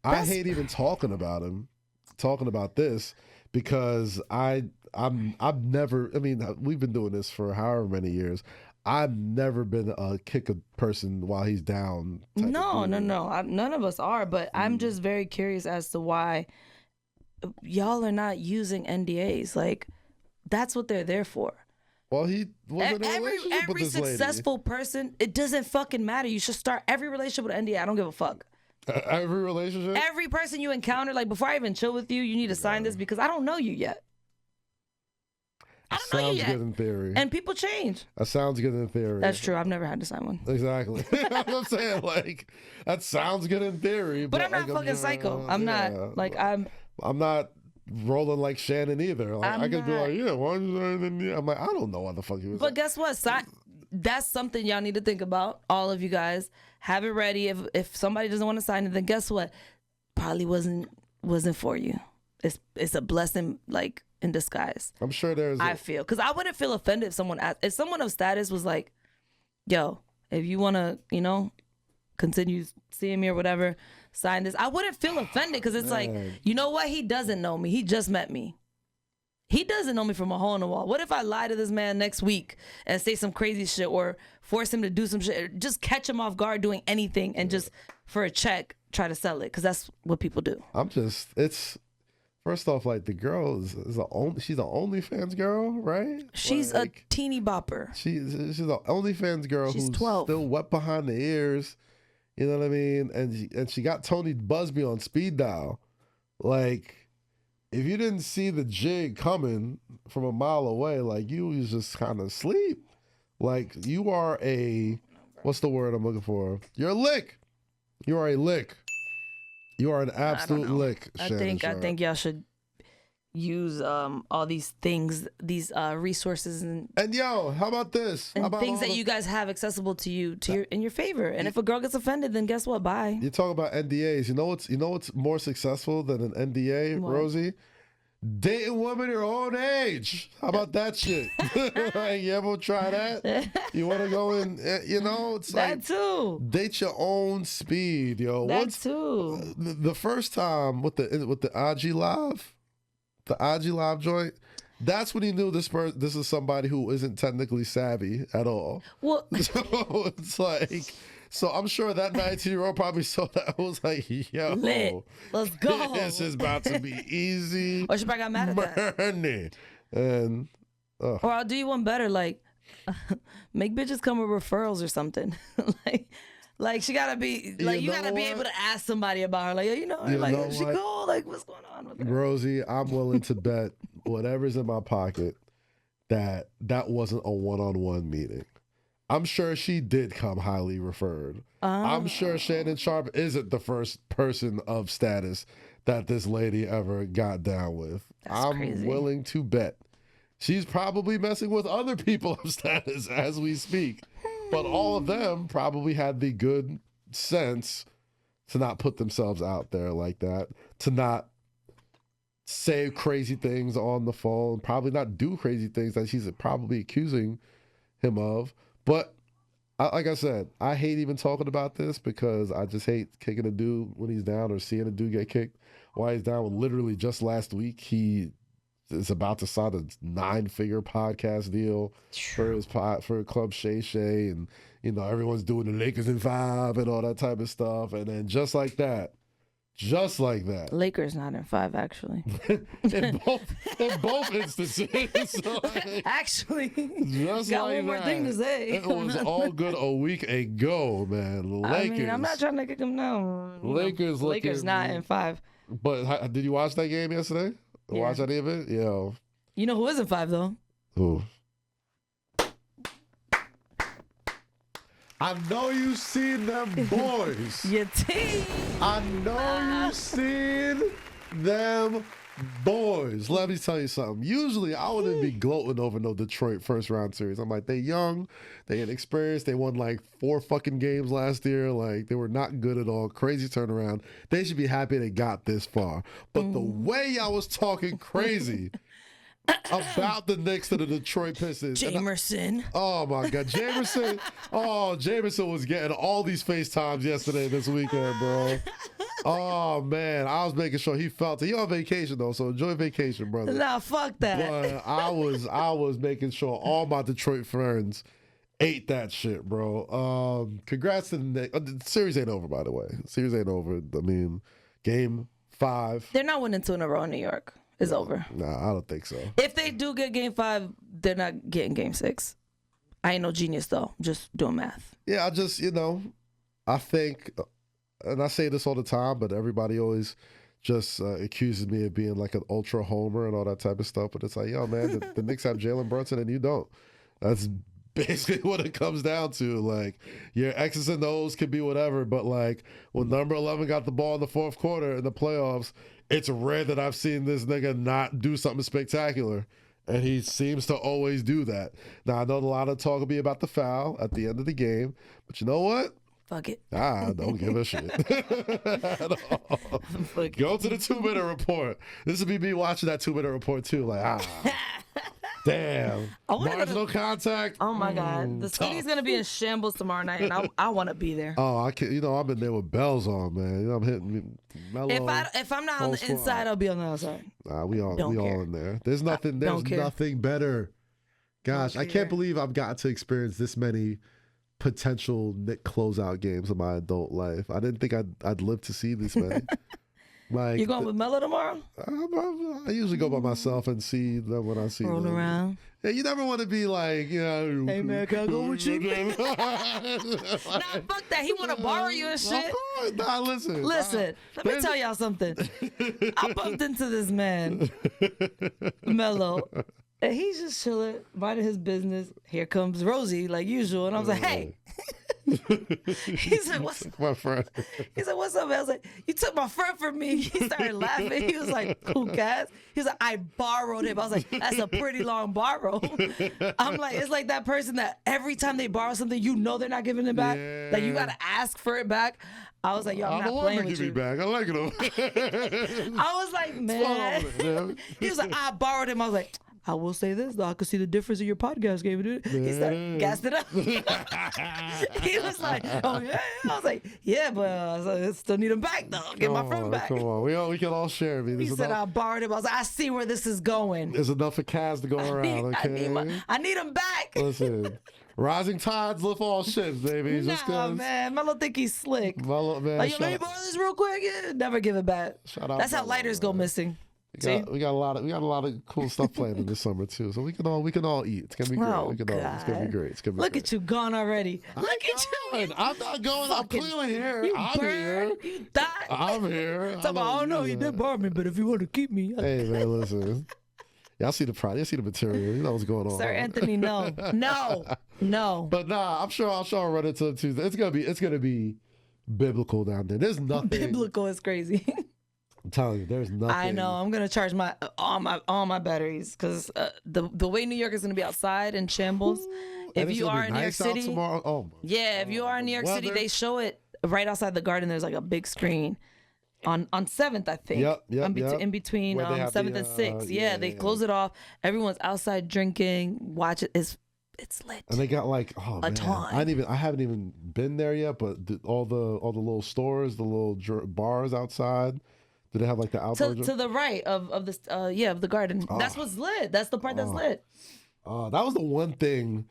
I hate even talking about this because I've never, I mean, we've been doing this for however many years. I've never been a kick a person while he's down. No. None of us are, but I'm just very curious as to why y'all are not using NDAs. Like, that's what they're there for. Well, he wasn't in a relationship with this lady. Every successful person, it doesn't fucking matter. You should start every relationship with an NDA. I don't give a fuck. Every relationship? Every person you encounter, like before I even chill with you, you need to sign this because I don't know you yet. I don't know you yet. Sounds good in theory. And people change. That sounds good in theory. That's true. I've never had to sign one. Exactly. I'm saying, like, that sounds good in theory. But I'm not fucking psycho. I'm not, like, I'm not rolling like Shannon either. Like, I could be like, yeah, why don't you? I'm like, I don't know what the fuck he was. But guess what? That's something y'all need to think about. All of you guys have it ready. If somebody doesn't want to sign it, then guess what? Probably wasn't for you. It's a blessing, like, in disguise. I'm sure I feel, because I wouldn't feel offended if someone of status was like, yo, if you want to, you know, continue seeing me or whatever, sign this. I wouldn't feel offended because it's like, you know what? He doesn't know me. He just met me. He doesn't know me from a hole in the wall. What if I lie to this man next week and say some crazy shit or force him to do some shit, or just catch him off guard doing anything and just for a check try to sell it? Because that's what people do. First off, like the girl is she's an OnlyFans girl, right? She's like, a teeny bopper. She's an OnlyFans girl She's who's 12. still wet behind the ears. You know what I mean? And she got Tony Busby on speed dial. Like, if you didn't see the jig coming from a mile away, like you was just kind of asleep. Like you are what's the word I'm looking for? You're a lick. You are a lick. You are an absolute lick. I Shannon think y'all should use all these things, these resources and yo, how about this? and how about things that you guys have accessible to you in your favor. And if a girl gets offended, then guess what? Bye. You talk about NDAs. You know what's more successful than an NDA, What? Rosie? Dating women your own age. How about that shit? Like, you ever try that? You want to go in? It's That like too. date your own speed, yo. That too. The first time with the IG Live, the IG Live joint, that's when he knew this is somebody who isn't technically savvy at all. Well, So it's like, so I'm sure that 19-year-old probably saw that. I was like, yo, lit. Let's go. this is about to be easy. Or she probably got mad at that. Money. And Or I'll do you one better, like make bitches come with referrals or something. like she gotta be like you gotta be able to ask somebody about her. Like, you know like know is she what? cool? Like what's going on with her? Rosie, I'm willing to bet whatever's in my pocket that wasn't a one-on-one meeting. I'm sure she did come highly referred. I'm sure Shannon Sharpe isn't the first person of status that this lady ever got down with. I'm crazy. willing to bet she's probably messing with other people of status as we speak. But all of them probably had the good sense to not put themselves out there like that, to not say crazy things on the phone, probably not do crazy things that she's probably accusing him of. But like I said, I hate even talking about this because I just hate kicking a dude when he's down or seeing a dude get kicked while he's down. When literally just last week he is about to sign a 9-figure podcast deal for Club Shay Shay, and everyone's doing the Lakers in 5 and all that type of stuff, and then just like that. Lakers not in 5 actually. in both instances. So, Actually, just got like one more that. thing to say. It was all good a week ago, man. Lakers. I mean, I'm not trying to kick them down. Lakers not in 5. But did you watch that game yesterday? Yeah. Watch any of it? Yo. You know who is in 5 though? Who? I know you seen them boys. Your team. I know you seen them boys. Let me tell you something. Usually I wouldn't be gloating over no Detroit first round series. I'm like, they young, they inexperienced, they won like 4 fucking games last year. Like, they were not good at all. Crazy turnaround. They should be happy they got this far. But the way I was talking crazy about the Knicks to the Detroit Pistons. Jamerson. Oh my God, Jamerson. Jamerson was getting all these FaceTimes yesterday, this weekend, bro. Oh man, I was making sure he felt it. He on vacation though, so enjoy vacation, brother. Nah, fuck that. But I was making sure all my Detroit friends ate that shit, bro. Congrats to the Knicks. The series ain't over, by the way. The series ain't over. I mean, game 5. They're not winning 2 in a row in New York. It's over. Nah, I don't think so. If they do get game 5, they're not getting game 6. I ain't no genius though. Just doing math. Yeah, I just, I think, and I say this all the time, but everybody always just accuses me of being like an ultra homer and all that type of stuff. But it's like, yo, man, the Knicks have Jalen Brunson and you don't. That's basically what it comes down to. Like, your X's and O's could be whatever, but like when number 11 got the ball in the 4th quarter in the playoffs, it's rare that I've seen this nigga not do something spectacular. And he seems to always do that. Now, I know a lot of talk will be about the foul at the end of the game, but you know what? Fuck it. Don't give a shit. At all. Go to the 2-minute report. This would be me watching that 2-minute report too. Like, damn. Marginal contact. Oh my God. The city's going to be in shambles tomorrow night, and I want to be there. Oh, I can't. I've been there with bells on, man. I'm hitting mellow. If I'm not on the inside, I'll be on the outside. Nah, we all in there. There's nothing better. Gosh, I can't believe I've got to experience this many potential Knick closeout games in my adult life. I didn't think I'd live to see this many. Like You going with Mello tomorrow? I usually go by myself and see them when I see Roll them. around. Yeah, you never want to be like, you know. Hey man, can I go with you? Nah, fuck that. He want to borrow you and shit. Of course. Nah, listen. Listen, let me tell y'all something. I bumped into this man, Mello, and he's just chilling, minding his business. Here comes Rosy, like usual, and I was like, hey. He's like, what's my friend? He's like, what's up, man? I was like, you took my friend from me. He started laughing. He was like, cool, Kaz. He was like, I borrowed him. I was like, that's a pretty long borrow. I'm like, it's like that person that every time they borrow something, you know they're not giving it back. Yeah. Like, you got to ask for it back. I was like, yo, I'm not playing with you. Back. I like it. I was like, man. He was like, I borrowed him. I was like, I will say this, though. I could see the difference in your podcast game. He started gassed it up. He was like, oh, yeah. I was like, yeah, but I still need him back, though. Get my friend back. Come on. We can all share. He said, I borrowed him. I was like, I see where this is going. There's enough for Kaz to go around, okay? I need him back. Listen, rising tides lift all ships, baby. Nah, man. Mello think he's slick. Mello, man. Like, yo, let me borrow this real quick. Yeah, never give it back. Shout out That's how Mello, lighters go missing. We got a lot of cool stuff planned in this summer too. So we can all eat. It's gonna be great. Oh, it's gonna be great. It's gonna be Look great. at you gone already. Look at you. I'm not going. I'm clearly here. I'm here. You died. I'm here. I don't know. You did borrow me, but if you want to keep me. Hey man, listen. Y'all see the product. You see the material. You know what's going on. Sir Anthony, no. But nah, I'm sure I'll run into it Tuesday. It's gonna be biblical down there. There's nothing. Biblical is crazy. I'm telling you, there's nothing. I know. I'm gonna charge all my batteries because the way New York is gonna be outside in shambles. If you are in New York City, if you are in New York City, they show it right outside the Garden. There's like a big screen on 7th, I think. In between 7th and 6th. They close it off. Everyone's outside drinking. Watch it. It's lit. And they got like I haven't even been there yet, but all the little stores, the little bars outside. Do they have like the outdoor to the right of this of the Garden? That's what's lit. That's the part that's lit. That was the one thing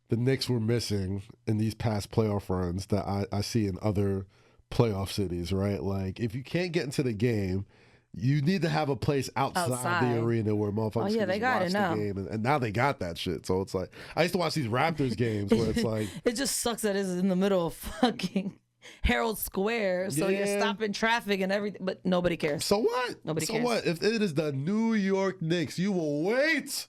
the Knicks were missing in these past playoff runs that I see in other playoff cities, right? Like if you can't get into the game, you need to have a place outside the arena where motherfuckers can they got watch it now. the game. And now they got that shit. So it's like I used to watch these Raptors games where it's like it just sucks that it's in the middle of fucking Herald Square, so you're stopping traffic and everything, but nobody cares. So what? Nobody cares. So what? If it is the New York Knicks, you will wait.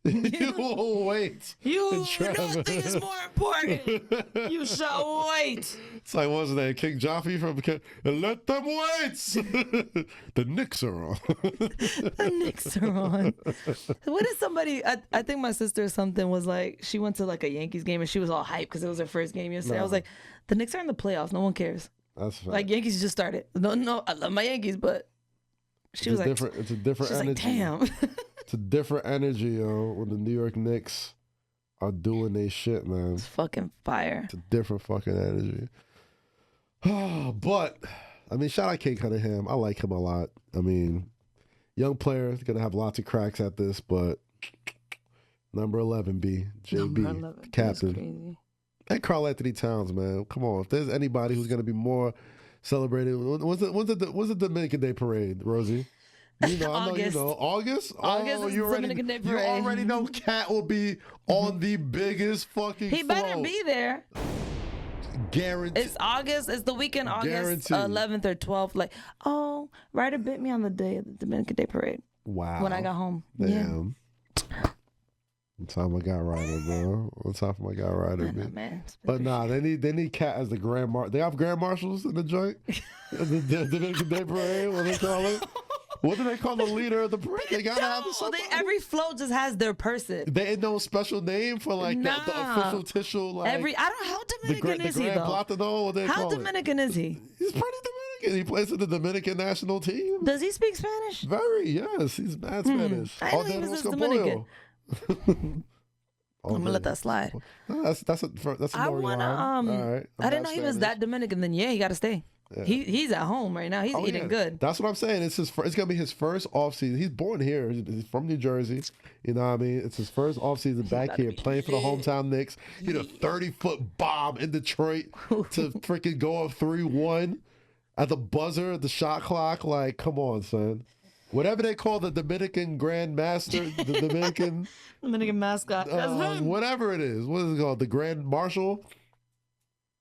You will wait. You know what thing is more important. You shall wait. It's like, what was his name? King Joffrey from Let Them Wait. The Knicks are on. The Knicks are on. What is somebody, I think my sister or something was like, she went to like a Yankees game and she was all hyped because it was her first game yesterday. I was like, the Knicks are in the playoffs. No one cares. That's fine. Like Yankees just started. No, I love my Yankees, but she was like, it's a different energy. Like, damn. It's a different energy, yo, when the New York Knicks are doing their shit, man. It's fucking fire. It's a different fucking energy. But, I mean, shout out Kate Cunningham. I like him a lot. I mean, young player, going to have lots of cracks at this, but number 11, B, JB, captain. And Karl Anthony Towns, man. Come on. If there's anybody who's going to be more celebrated, when's the Dominican Day Parade, Rosy? You know, I know you know. August? August is Dominican Day Parade. You already know Cat will be on the biggest fucking He better be there. Guaranteed. It's August. It's the weekend, August 11th or 12th. Like, Ryder bit me on the day of the Dominican Day Parade. Wow. When I got home. Damn. Yeah. One time I got Ryder, bro. One time I got Ryder, man. But nah, they need Cat as the Grand Marshal. They have Grand Marshals in the joint? the Dominican Day Parade, what do they call it? What do they call the leader of the parade? They gotta have somebody. Every float just has their person. They ain't no special name for like the official tissue. Like how Dominican is he though? Platano, how Dominican is he? He's pretty Dominican. He plays in the Dominican national team. Does he speak Spanish? Very, yes. He's mad Spanish. I didn't know he was Dominican. I'm gonna let that slide. No, that's a right. I didn't know he was that Dominican. Then he got to stay. Yeah. He's at home right now. He's eating good. That's what I'm saying. It's gonna be his first off season. He's born here. He's from New Jersey. You know what I mean? It's his first off season back here playing for the hometown Knicks. He hit a 30-foot bomb in Detroit to freaking go up 3-1. at the buzzer, the shot clock. Like, come on, son. Whatever they call the Dominican Grand Master, the Dominican mascot. That's him. Whatever it is. What is it called? The Grand Marshal?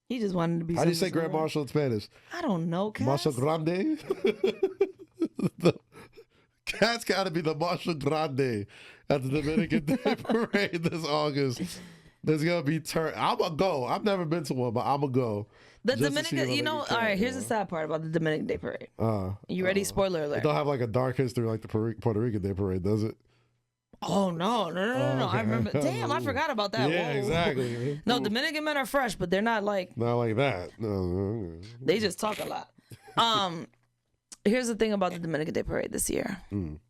He just wanted to be. How do you say Grand Marshal in Spanish? I don't know. Kaz. Marshal Grande? Kaz got to be the Marshal Grande at the Dominican Day Parade this August. There's going to be I'm going to go. I've never been to one, but I'm going to go. The Dominican, all right, here's the sad part about the Dominican Day Parade. You ready? Spoiler alert. It don't have like a dark history like the Puerto Rican Day Parade, does it? Oh, no. Okay. I remember. Damn, I forgot about that. Yeah, Whoa. exactly. No, Dominican men are fresh, but they're not like. Not like that. No. They just talk a lot. Here's the thing about the Dominican Day Parade this year. I'm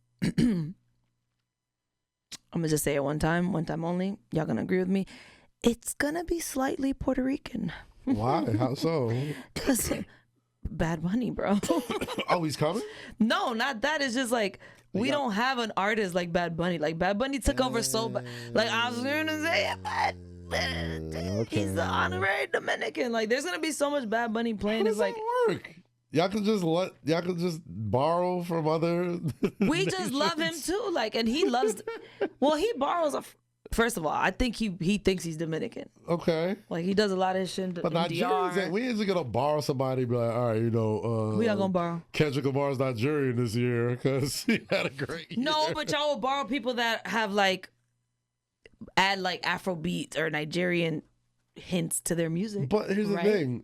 going to just say it one time only. Y'all going to agree with me. It's going to be slightly Puerto Rican. Why? How so? Because Bad Bunny, bro. Oh, he's coming? No, not that. It's just like we don't have an artist like Bad Bunny. Like Bad Bunny took over so bad. Like I was gonna say it, but he's the honorary Dominican. Like there's gonna be so much Bad Bunny playing. How It's does like that work? Y'all can just borrow from other. we just love him too. Like, and he loves. Well, he borrows a. First of all, I think he thinks he's Dominican. Okay. Like he does a lot of his shit. But Nigerians, we ain't just gonna borrow somebody. Be like, all right, we are gonna borrow. Kendrick Lamar's Nigerian this year because he had a great year. No, but y'all will borrow people that have add Afro beats or Nigerian hints to their music. But here's the thing.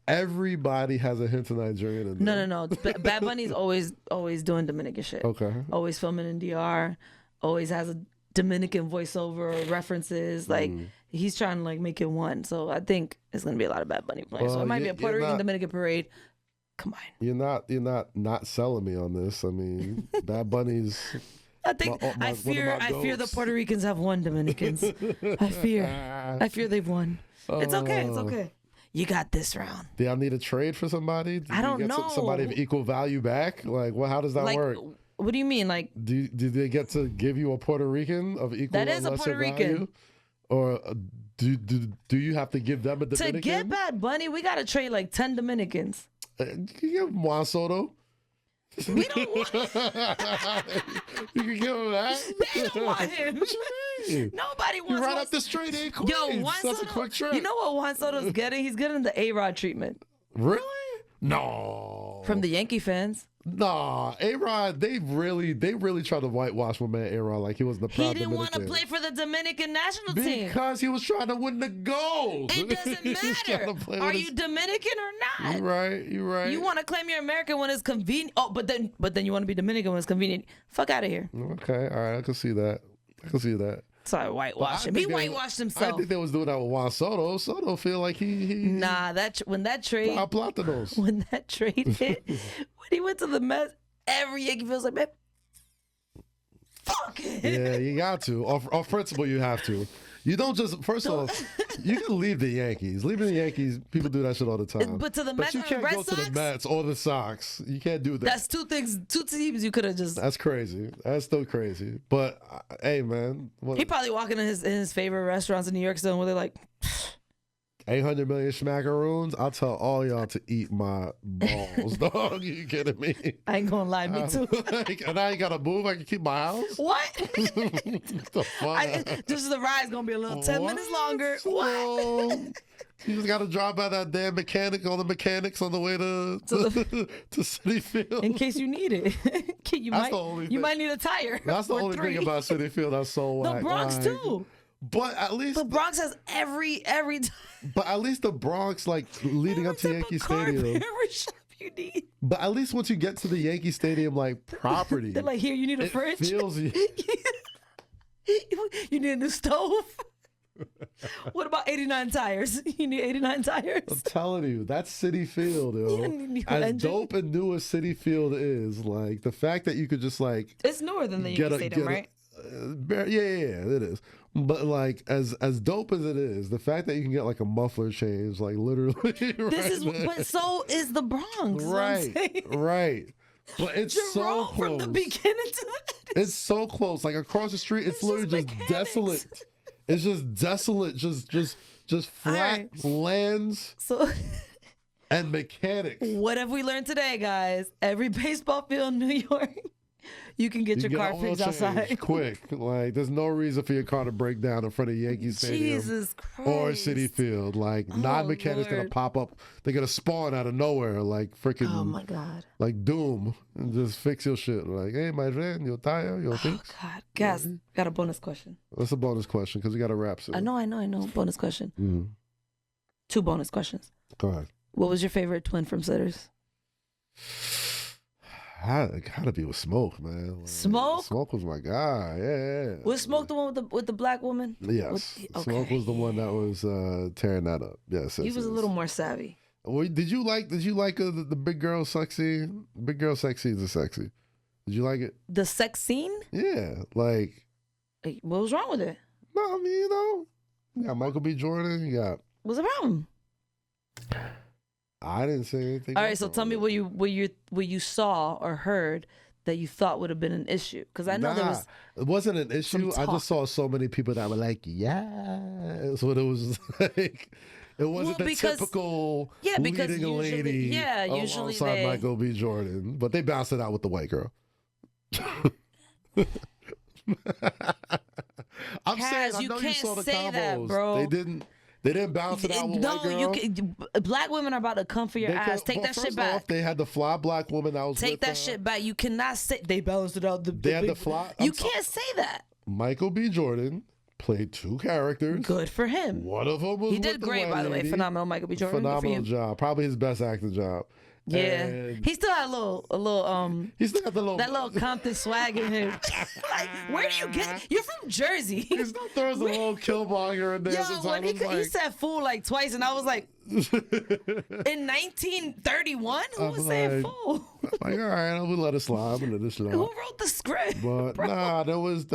Everybody has a hint of Nigerian in there. No. Bad Bunny's always doing Dominican shit. Okay. Always filming in DR. Always has a Dominican voiceover or references. Like he's trying to make it one. So I think it's gonna be a lot of Bad Bunny playing. So it might be a Puerto Rican Dominican parade. Come on. You're not selling me on this. I mean, Bad Bunny's. I think I fear the Puerto Ricans have won Dominicans. I fear they've won. It's okay. It's okay. You got this round. Do y'all need a trade for somebody? I don't know. Somebody of equal value back? Like, how does that work? What do you mean? Like, do they get to give you a Puerto Rican of equal that is or a Puerto lesser Rican value? Or do you have to give them a Dominican? To get Bad Bunny, we got to trade 10 Dominicans. You can give him Juan Soto. We don't want You can give him that. They don't want him. What you mean? Nobody wants him. Right up the straight in Queens. Yo, Juan That's Soto, a quick trip. You know what Juan Soto's getting? He's getting the A-Rod treatment. Really? No. From the Yankee fans. Nah, A-Rod, they really tried to whitewash my man A-Rod like he was the proud He didn't want to Dominican. play for the Dominican national team. Because he was trying to win the gold. It doesn't matter. Are you Dominican or not? You're right. You want to claim you're American when it's convenient. Oh, but then you want to be Dominican when it's convenient. Fuck out of here. Okay, all right, I can see that. Sorry, whitewash him. He whitewashed himself. I think they was doing that with Juan Soto. Soto feel like he Nah, when that trade hit, when he went to the Mets, every Yankee feels like, man, fuck it. Yeah, you got to. Off principle, you have to. You don't just, first off, you can leave the Yankees. Leaving the Yankees, people do that shit all the time. But to the Mets you and can't Red go Sox? to the Mets or the Sox. You can't do that. That's two teams you could have just. That's crazy. That's still crazy. But, hey, man. He probably walking in his favorite restaurants in New York still, where they're like, 800 million smackaroons. I'll tell all y'all to eat my balls, dog. You kidding me? I ain't gonna lie, me too. And I ain't gotta move. I can keep my house. What? What the fuck? Just the ride's gonna be a little 10 minutes longer. What? You just gotta drive by that damn mechanic, all the mechanics on the way to City Field. In case you need it. you might need a tire. That's the only thing about City Field that's so whack. The Bronx too. But at least the Bronx has every But at least the Bronx, leading up to Yankee Stadium. Every shop you need. But at least once you get to the Yankee Stadium, property. They're like, here, you need a fridge. Feels you need a new stove. What about 89 tires? You need 89 tires? I'm telling you, that's City Field, yo. As dope and new as City Field is, the fact that you could just it's newer than the Yankee Stadium, right? Yeah, it is. But as dope as it is, the fact that you can get a muffler change, literally. But so is the Bronx. Right. But it's so close. From the beginning to the end. It's so close. Across the street, it's literally just desolate. It's just desolate. Just flat lands. So and mechanics. What have we learned today, guys? Every baseball field in New York, you can get your car fixed outside. Quick. Like, there's no reason for your car to break down in front of Yankee Stadium. Jesus Christ. Or Citi Field. Like, non-mechanics going to pop up. They're going to spawn out of nowhere. Like, freaking. Oh, my God. Like Doom. And just fix your shit. Like, hey, my friend, your tire, your fix. Oh, God. Guys, got a bonus question. That's a bonus question because we got to wrap soon. I know. Bonus question. Mm-hmm. 2 bonus questions. Go ahead. What was your favorite twin from Sitters? It gotta be with Smoke, man. Like, Smoke? Smoke was my guy. Yeah. Was Smoke the one with the black woman? Yes. Smoke was the one that was tearing that up. Yes. He was a little more savvy. Well, did you like the big girl sexy? Big girl sexy is a sexy. Did you like it? The sex scene? Yeah. Like. Hey, what was wrong with it? No, I mean, you got Michael B. Jordan. You got. What's the problem? I didn't say anything. All right, so tell me what you saw or heard that you thought would have been an issue, because I know it wasn't an issue. I just saw so many people that were like, yeah. So it was like, it wasn't the typical leading a lady alongside Michael B. Jordan, but they bounced it out with the white girl. I'm saying, I know you saw the combos. That, bro. They didn't bounce it out with white girl. Black women are about to come for your ass. Take that shit back. Off, they had the fly black woman that was Take that shit back. You cannot say they balanced it out. They had the fly. You can't say that. Michael B. Jordan played 2 characters. Good for him. One of them was he did great, by the way. Phenomenal, Michael B. Jordan. Phenomenal job. Probably his best acting job. Yeah, and he still had a little he still had that little Compton swag in him. Like, where do you get? You're from Jersey. He still throws a little Killmonger in there. Yo, when he said fool like twice, and I was like, in 1931, who was saying fool? Like, all right, I'm gonna let it slide. Who wrote the script? But nah, there was,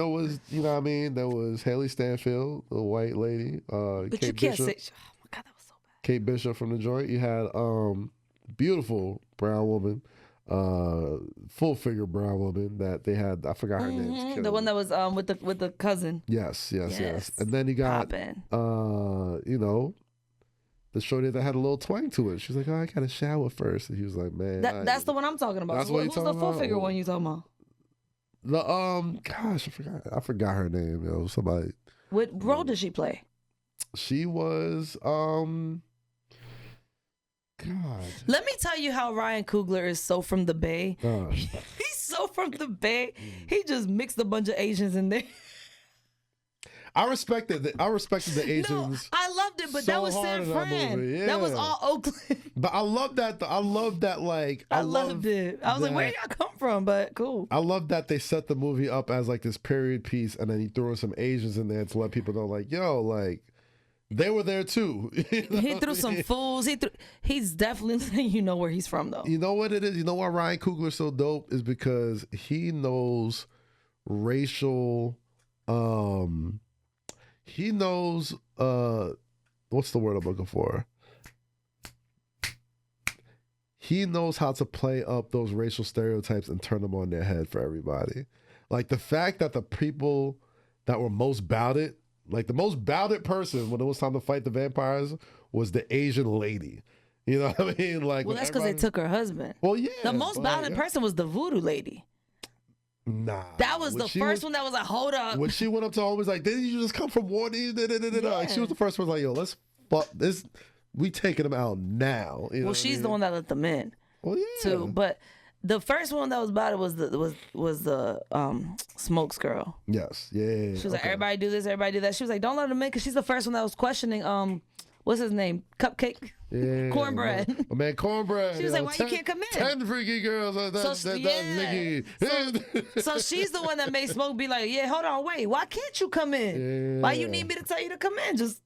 you know what I mean? There was Haley Stanfield, the white lady. But Kate you can't Bishop. say. Oh my God, that was so bad. Kate Bishop from the joint. You had beautiful brown woman, full figure brown woman that they had. I forgot her name. The one that was with the cousin. Yes. And then you got the shorty that had a little twang to it. She's like, oh, I got to shower first, and he was like, man, that's the one I'm talking about. That's so who's the full figure one you talking about? The gosh, I forgot her name. Somebody. What role did she play? She was God. Let me tell you how Ryan Coogler is so from the Bay. He's so from the Bay. He just mixed a bunch of Asians in there. I respected the Asians. No, I loved it, but that was San Fran. Yeah. That was all Oakland. But I love that. I loved it. I was like, where y'all come from? But cool. I love that they set the movie up as like this period piece, and then he threw in some Asians in there to let people know, like, yo, like. They were there too. He threw some fools. He's definitely letting you know where he's from, though. You know what it is? You know why Ryan Coogler is so dope? Is because he knows racial. He knows what's the word I'm looking for? He knows how to play up those racial stereotypes and turn them on their head for everybody. Like the fact that the people that were most bouted. Like the most bouted person when it was time to fight the vampires was the Asian lady. You know what I mean? Like, well, that's because they took her husband. Well, yeah. The most bouted person was the voodoo lady. Nah. That was the first one that was like, hold up. When she went up to him, was like, didn't you just come from war? Yeah. Like, she was the first one like, yo, let's fuck this. We taking them out now. You know she's the one that let them in. Well, yeah. Too. But the first one that was about it was the Smokes girl. Yes, yeah. She was like, everybody do this, everybody do that. She was like, don't let them in, because she's the first one that was questioning what's his name, Cupcake, Cornbread. Oh man, Cornbread. She was like, why you can't come in? 10 freaky girls. So she's the one that made Smoke be like, yeah, hold on, wait, why can't you come in? Yeah. Why you need me to tell you to come in? Just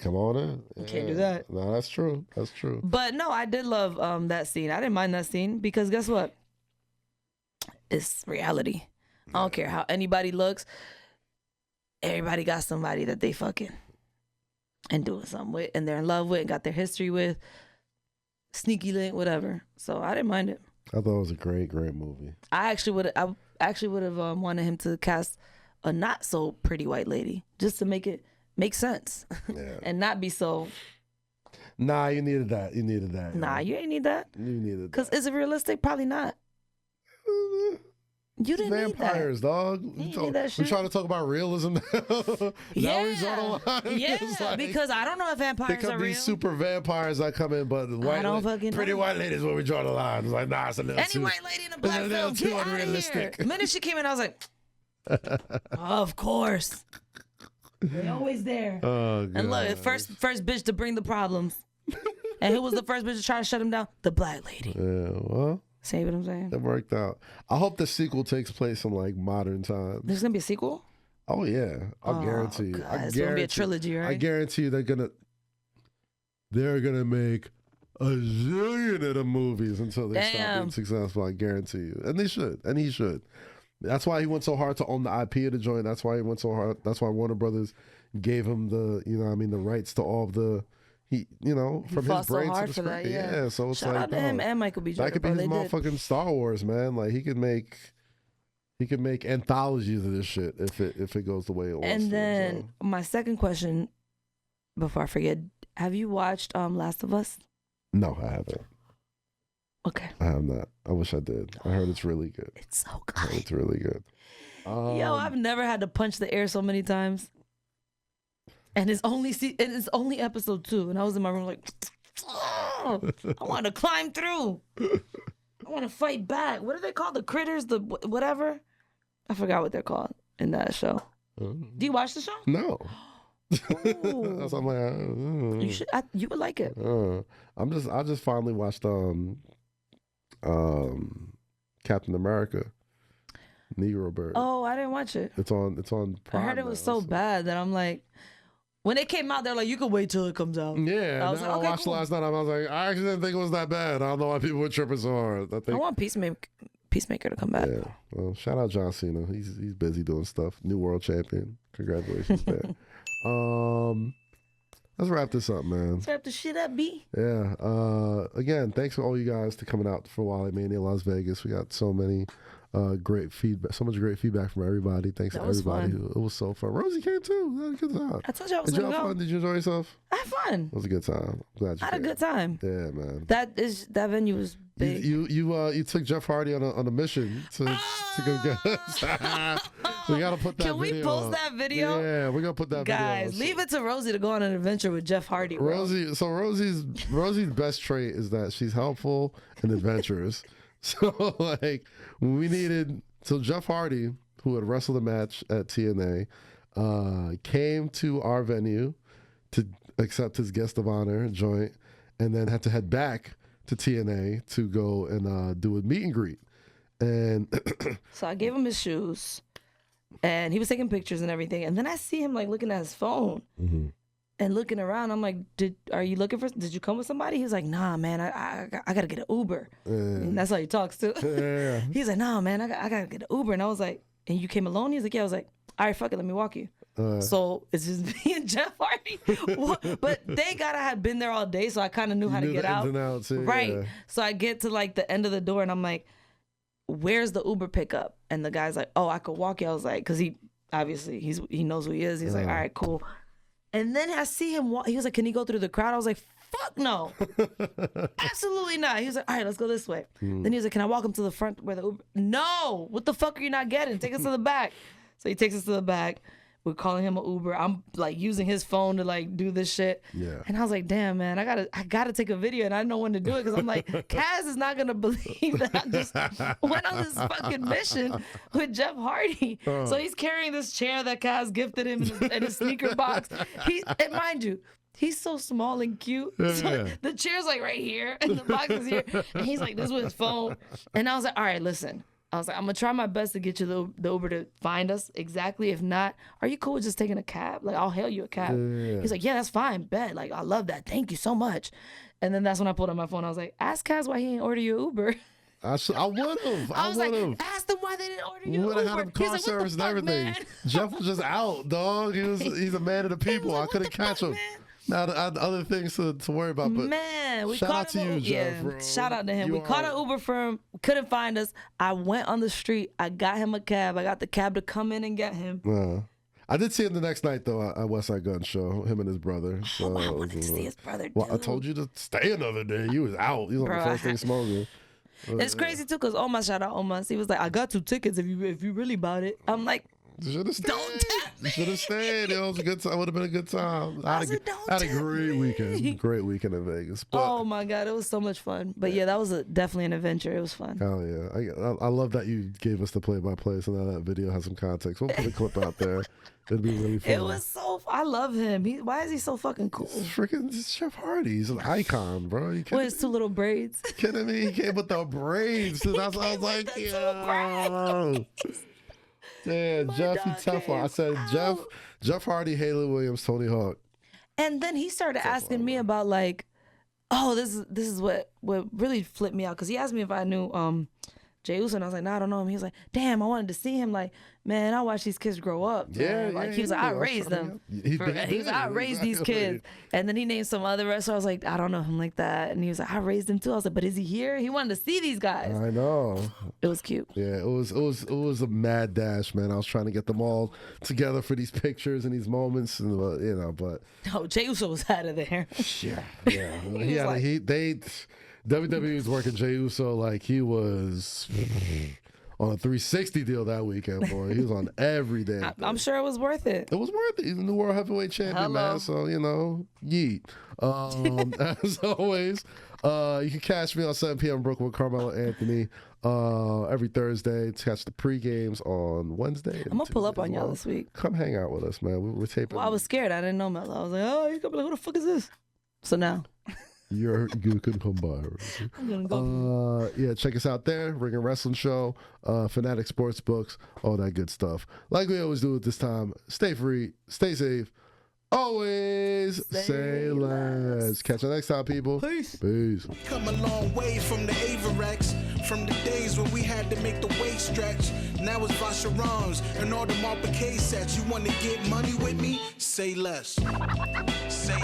come on in. You can't do that. No, that's true. That's true. But no, I did love that scene. I didn't mind that scene because guess what? It's reality. I don't care how anybody looks. Everybody got somebody that they fucking and doing something with, and they're in love with, and got their history with, sneaky link, whatever. So I didn't mind it. I thought it was a great movie. I actually would have wanted him to cast a not so pretty white lady just to make it make sense. Yeah. And not be so. Nah, you needed that. You needed that. Nah, you ain't need that. You needed that. Because is it realistic? Probably not. You didn't vampires, need that. dog. We're trying to talk about realism now. Yeah. We draw the line. Yeah, because I don't know if vampires they are come real. these super vampires that come in, but pretty white ladies where we draw the line. It's like, nah, it's a little Any white lady in a black film, too get out of here. unrealistic. The minute she came in, I was like, of course. They're always there. Oh, God. And look, first bitch to bring the problems. And who was the first bitch to try to shut him down? The black lady. Yeah, well. See what I'm saying? It worked out. I hope the sequel takes place in like modern times. There's gonna be a sequel? Oh yeah, I guarantee you. God, it's gonna be a trilogy, right? I guarantee you they're gonna make a zillion of movies until they stop being successful. I guarantee you, and they should, and he should. That's why he went so hard to own the IP of the joint. That's why he went so hard. That's why Warner Brothers gave him the rights to all of the. From his brain to the script. Yeah, so it's shout like out to him and Michael B. Jordan. That could be his motherfucking Star Wars, man. Like he could make anthologies of this shit if it goes the way it wants. And then my second question, before I forget, have you watched Last of Us? No, I haven't. Okay. I have not. I wish I did. I heard it's really good. It's so good. It's really good. Yo, I've never had to punch the air so many times. And it's only episode 2, and I was in my room like, oh, I want to climb through. I want to fight back. What are they called? The critters, the whatever. I forgot what they're called in that show. Do you watch the show? No. That's I'm like, you should. You would like it. I just finally watched Captain America. Negro Bird. Oh, I didn't watch it. It's on Prime. I heard it was so bad that I'm like. When it came out, they're like, you can wait till it comes out. Yeah, I was like, okay, watched cool. last night. I was like, I actually didn't think it was that bad. I don't know why people were tripping so hard. I want Peacemaker to come back. Yeah, well, shout out John Cena. He's busy doing stuff. New world champion. Congratulations, man. Let's wrap this up, man. Let's wrap the shit up, B. Yeah. Again, thanks for all you guys to coming out for WaleMania Las Vegas. We got so many. Great feedback, so much great feedback from everybody. Thanks to everybody. It was so fun. Rosy came too. We had a good time. I told you I was Did you gonna have go. fun? Did you enjoy yourself? I had fun. It was a good time. I'm glad you I had a good time. Yeah, man. That venue was big. You took Jeff Hardy on a mission to go get us. We gotta put that. Can we video post up. that video? Yeah, we're gonna put that video. Guys, leave it to Rosy to go on an adventure with Jeff Hardy. Bro. Rosy's best trait is that she's helpful and adventurous. So like we needed. So Jeff Hardy, who had wrestled a match at TNA, came to our venue to accept his guest of honor joint, and then had to head back to TNA to go and do a meet and greet. And so I gave him his shoes, and he was taking pictures and everything. And then I see him like looking at his phone and looking around. I'm like, did you come with somebody? He was like, nah, man, I gotta get an Uber. And that's how he talks too. Yeah. He's like, nah, man, I gotta get an Uber. And I was like, and you came alone? He's like, yeah. I was like, all right, fuck it, let me walk you. So it's just me and Jeff Hardy. But thank God I had been there all day, so I kind of knew how to get out. Right. Yeah. So I get to like the end of the door, and I'm like, where's the Uber pickup? And the guy's like, oh, I could walk you. I was like, because he knows who he is. He's like, all right, cool. And then I see him walk. He was like, can he go through the crowd? I was like, fuck no. Absolutely not. He was like, all right, let's go this way. Then he was like, can I walk him to the front where the Uber? No. What the fuck are you not getting? Take us to the back. So he takes us to the back. We're calling him an Uber. I'm like using his phone to like do this shit. Yeah. And I was like, damn, man, I gotta take a video, and I didn't know when to do it because I'm like, Kaz is not gonna believe that I just went on this fucking mission with Jeff Hardy. So he's carrying this chair that Kaz gifted him in his sneaker box. And mind you, he's so small and cute. So the chair's like right here, and the box is here, and he's like this with his phone. And I was like, all right, listen. I was like, I'm going to try my best to get you the Uber to find us exactly. If not, are you cool with just taking a cab? Like, I'll hail you a cab. Yeah. He's like, yeah, that's fine. Bet. Like, I love that. Thank you so much. And then that's when I pulled out my phone. I was like, ask Kaz why he ain't order you Uber. I would have. I was like, ask them why they didn't order you Uber. We would have had him car service and everything. Man? Jeff was just out, dog. He's a man of the people. Like, I couldn't catch him. Man? Now I had other things to worry about, but we shout out to you, Jeff. Bro. Shout out to him. We caught an Uber for him. Couldn't find us. I went on the street. I got him a cab. I got the cab to come in and get him. I did see him the next night though at West Side Gun Show. Him and his brother. So I wanted to see his brother. Well, I told you to stay another day. You was out. You was on the first thing smoking. It's crazy too, cause Omar, shout out Omar. He was like, "I got 2 tickets if you really bought it." I'm like, should have stayed. Don't tap me. Should have stayed. It was a good time. Would have been a good time. I had a great weekend. Great weekend in Vegas. But, oh my god, it was so much fun. But yeah, that was definitely an adventure. It was fun. Hell yeah! I love that you gave us the play-by-play, so now that video has some context. We'll put a clip out there. It'd be really fun. It was so. I love him. Why is he so fucking cool? Freaking Jeff Hardy. He's an icon, bro. You With his 2 little braids. kidding me? He came with the braids. That's what I was like, yeah. Yeah, Jeff, you tough one. I said Jeff Hardy, Haley Williams, Tony Hawk. And then he started asking me about like, oh, this is what really flipped me out, because he asked me if I knew Jey Uso, and I was like, no, I don't know him. He was like, damn, I wanted to see him. Like, man, I watched these kids grow up. Yeah, like he was like, I raised them. He was like, I raised these kids. And then he named some other wrestler. I was like, I don't know him like that. And he was like, I raised him too. I was like, but is he here? He wanted to see these guys. I know. It was cute. Yeah, it was a mad dash, man. I was trying to get them all together for these pictures and these moments, and but no, Jey Uso was out of there. Yeah. WWE was working Jey Uso like he was on a 360 deal that weekend, boy. He was on every day. I'm sure it was worth it. It was worth it. He's the new world heavyweight champion, man. So, yeet. As always, you can catch me on 7 p.m. Brooklyn with Carmelo Anthony every Thursday to catch the pre-games on Wednesday. I'm going to pull up on y'all this week. Come hang out with us, man. We're taping. Well, I was scared. I didn't know Melo. I was like, oh, he's going to be like, who the fuck is this? So now. You can come by. I'm gonna go. Yeah, check us out there. Ring and Wrestling Show, Fanatic Sports Books, all that good stuff. Like we always do at this time, stay free, stay safe, always say less. Catch you next time, people. Peace. Come a long way from the Averex, from the days when we had to make the waist stretch. Now it's Vacherons and all the Marpe sets. You want to get money with me? Say less. Say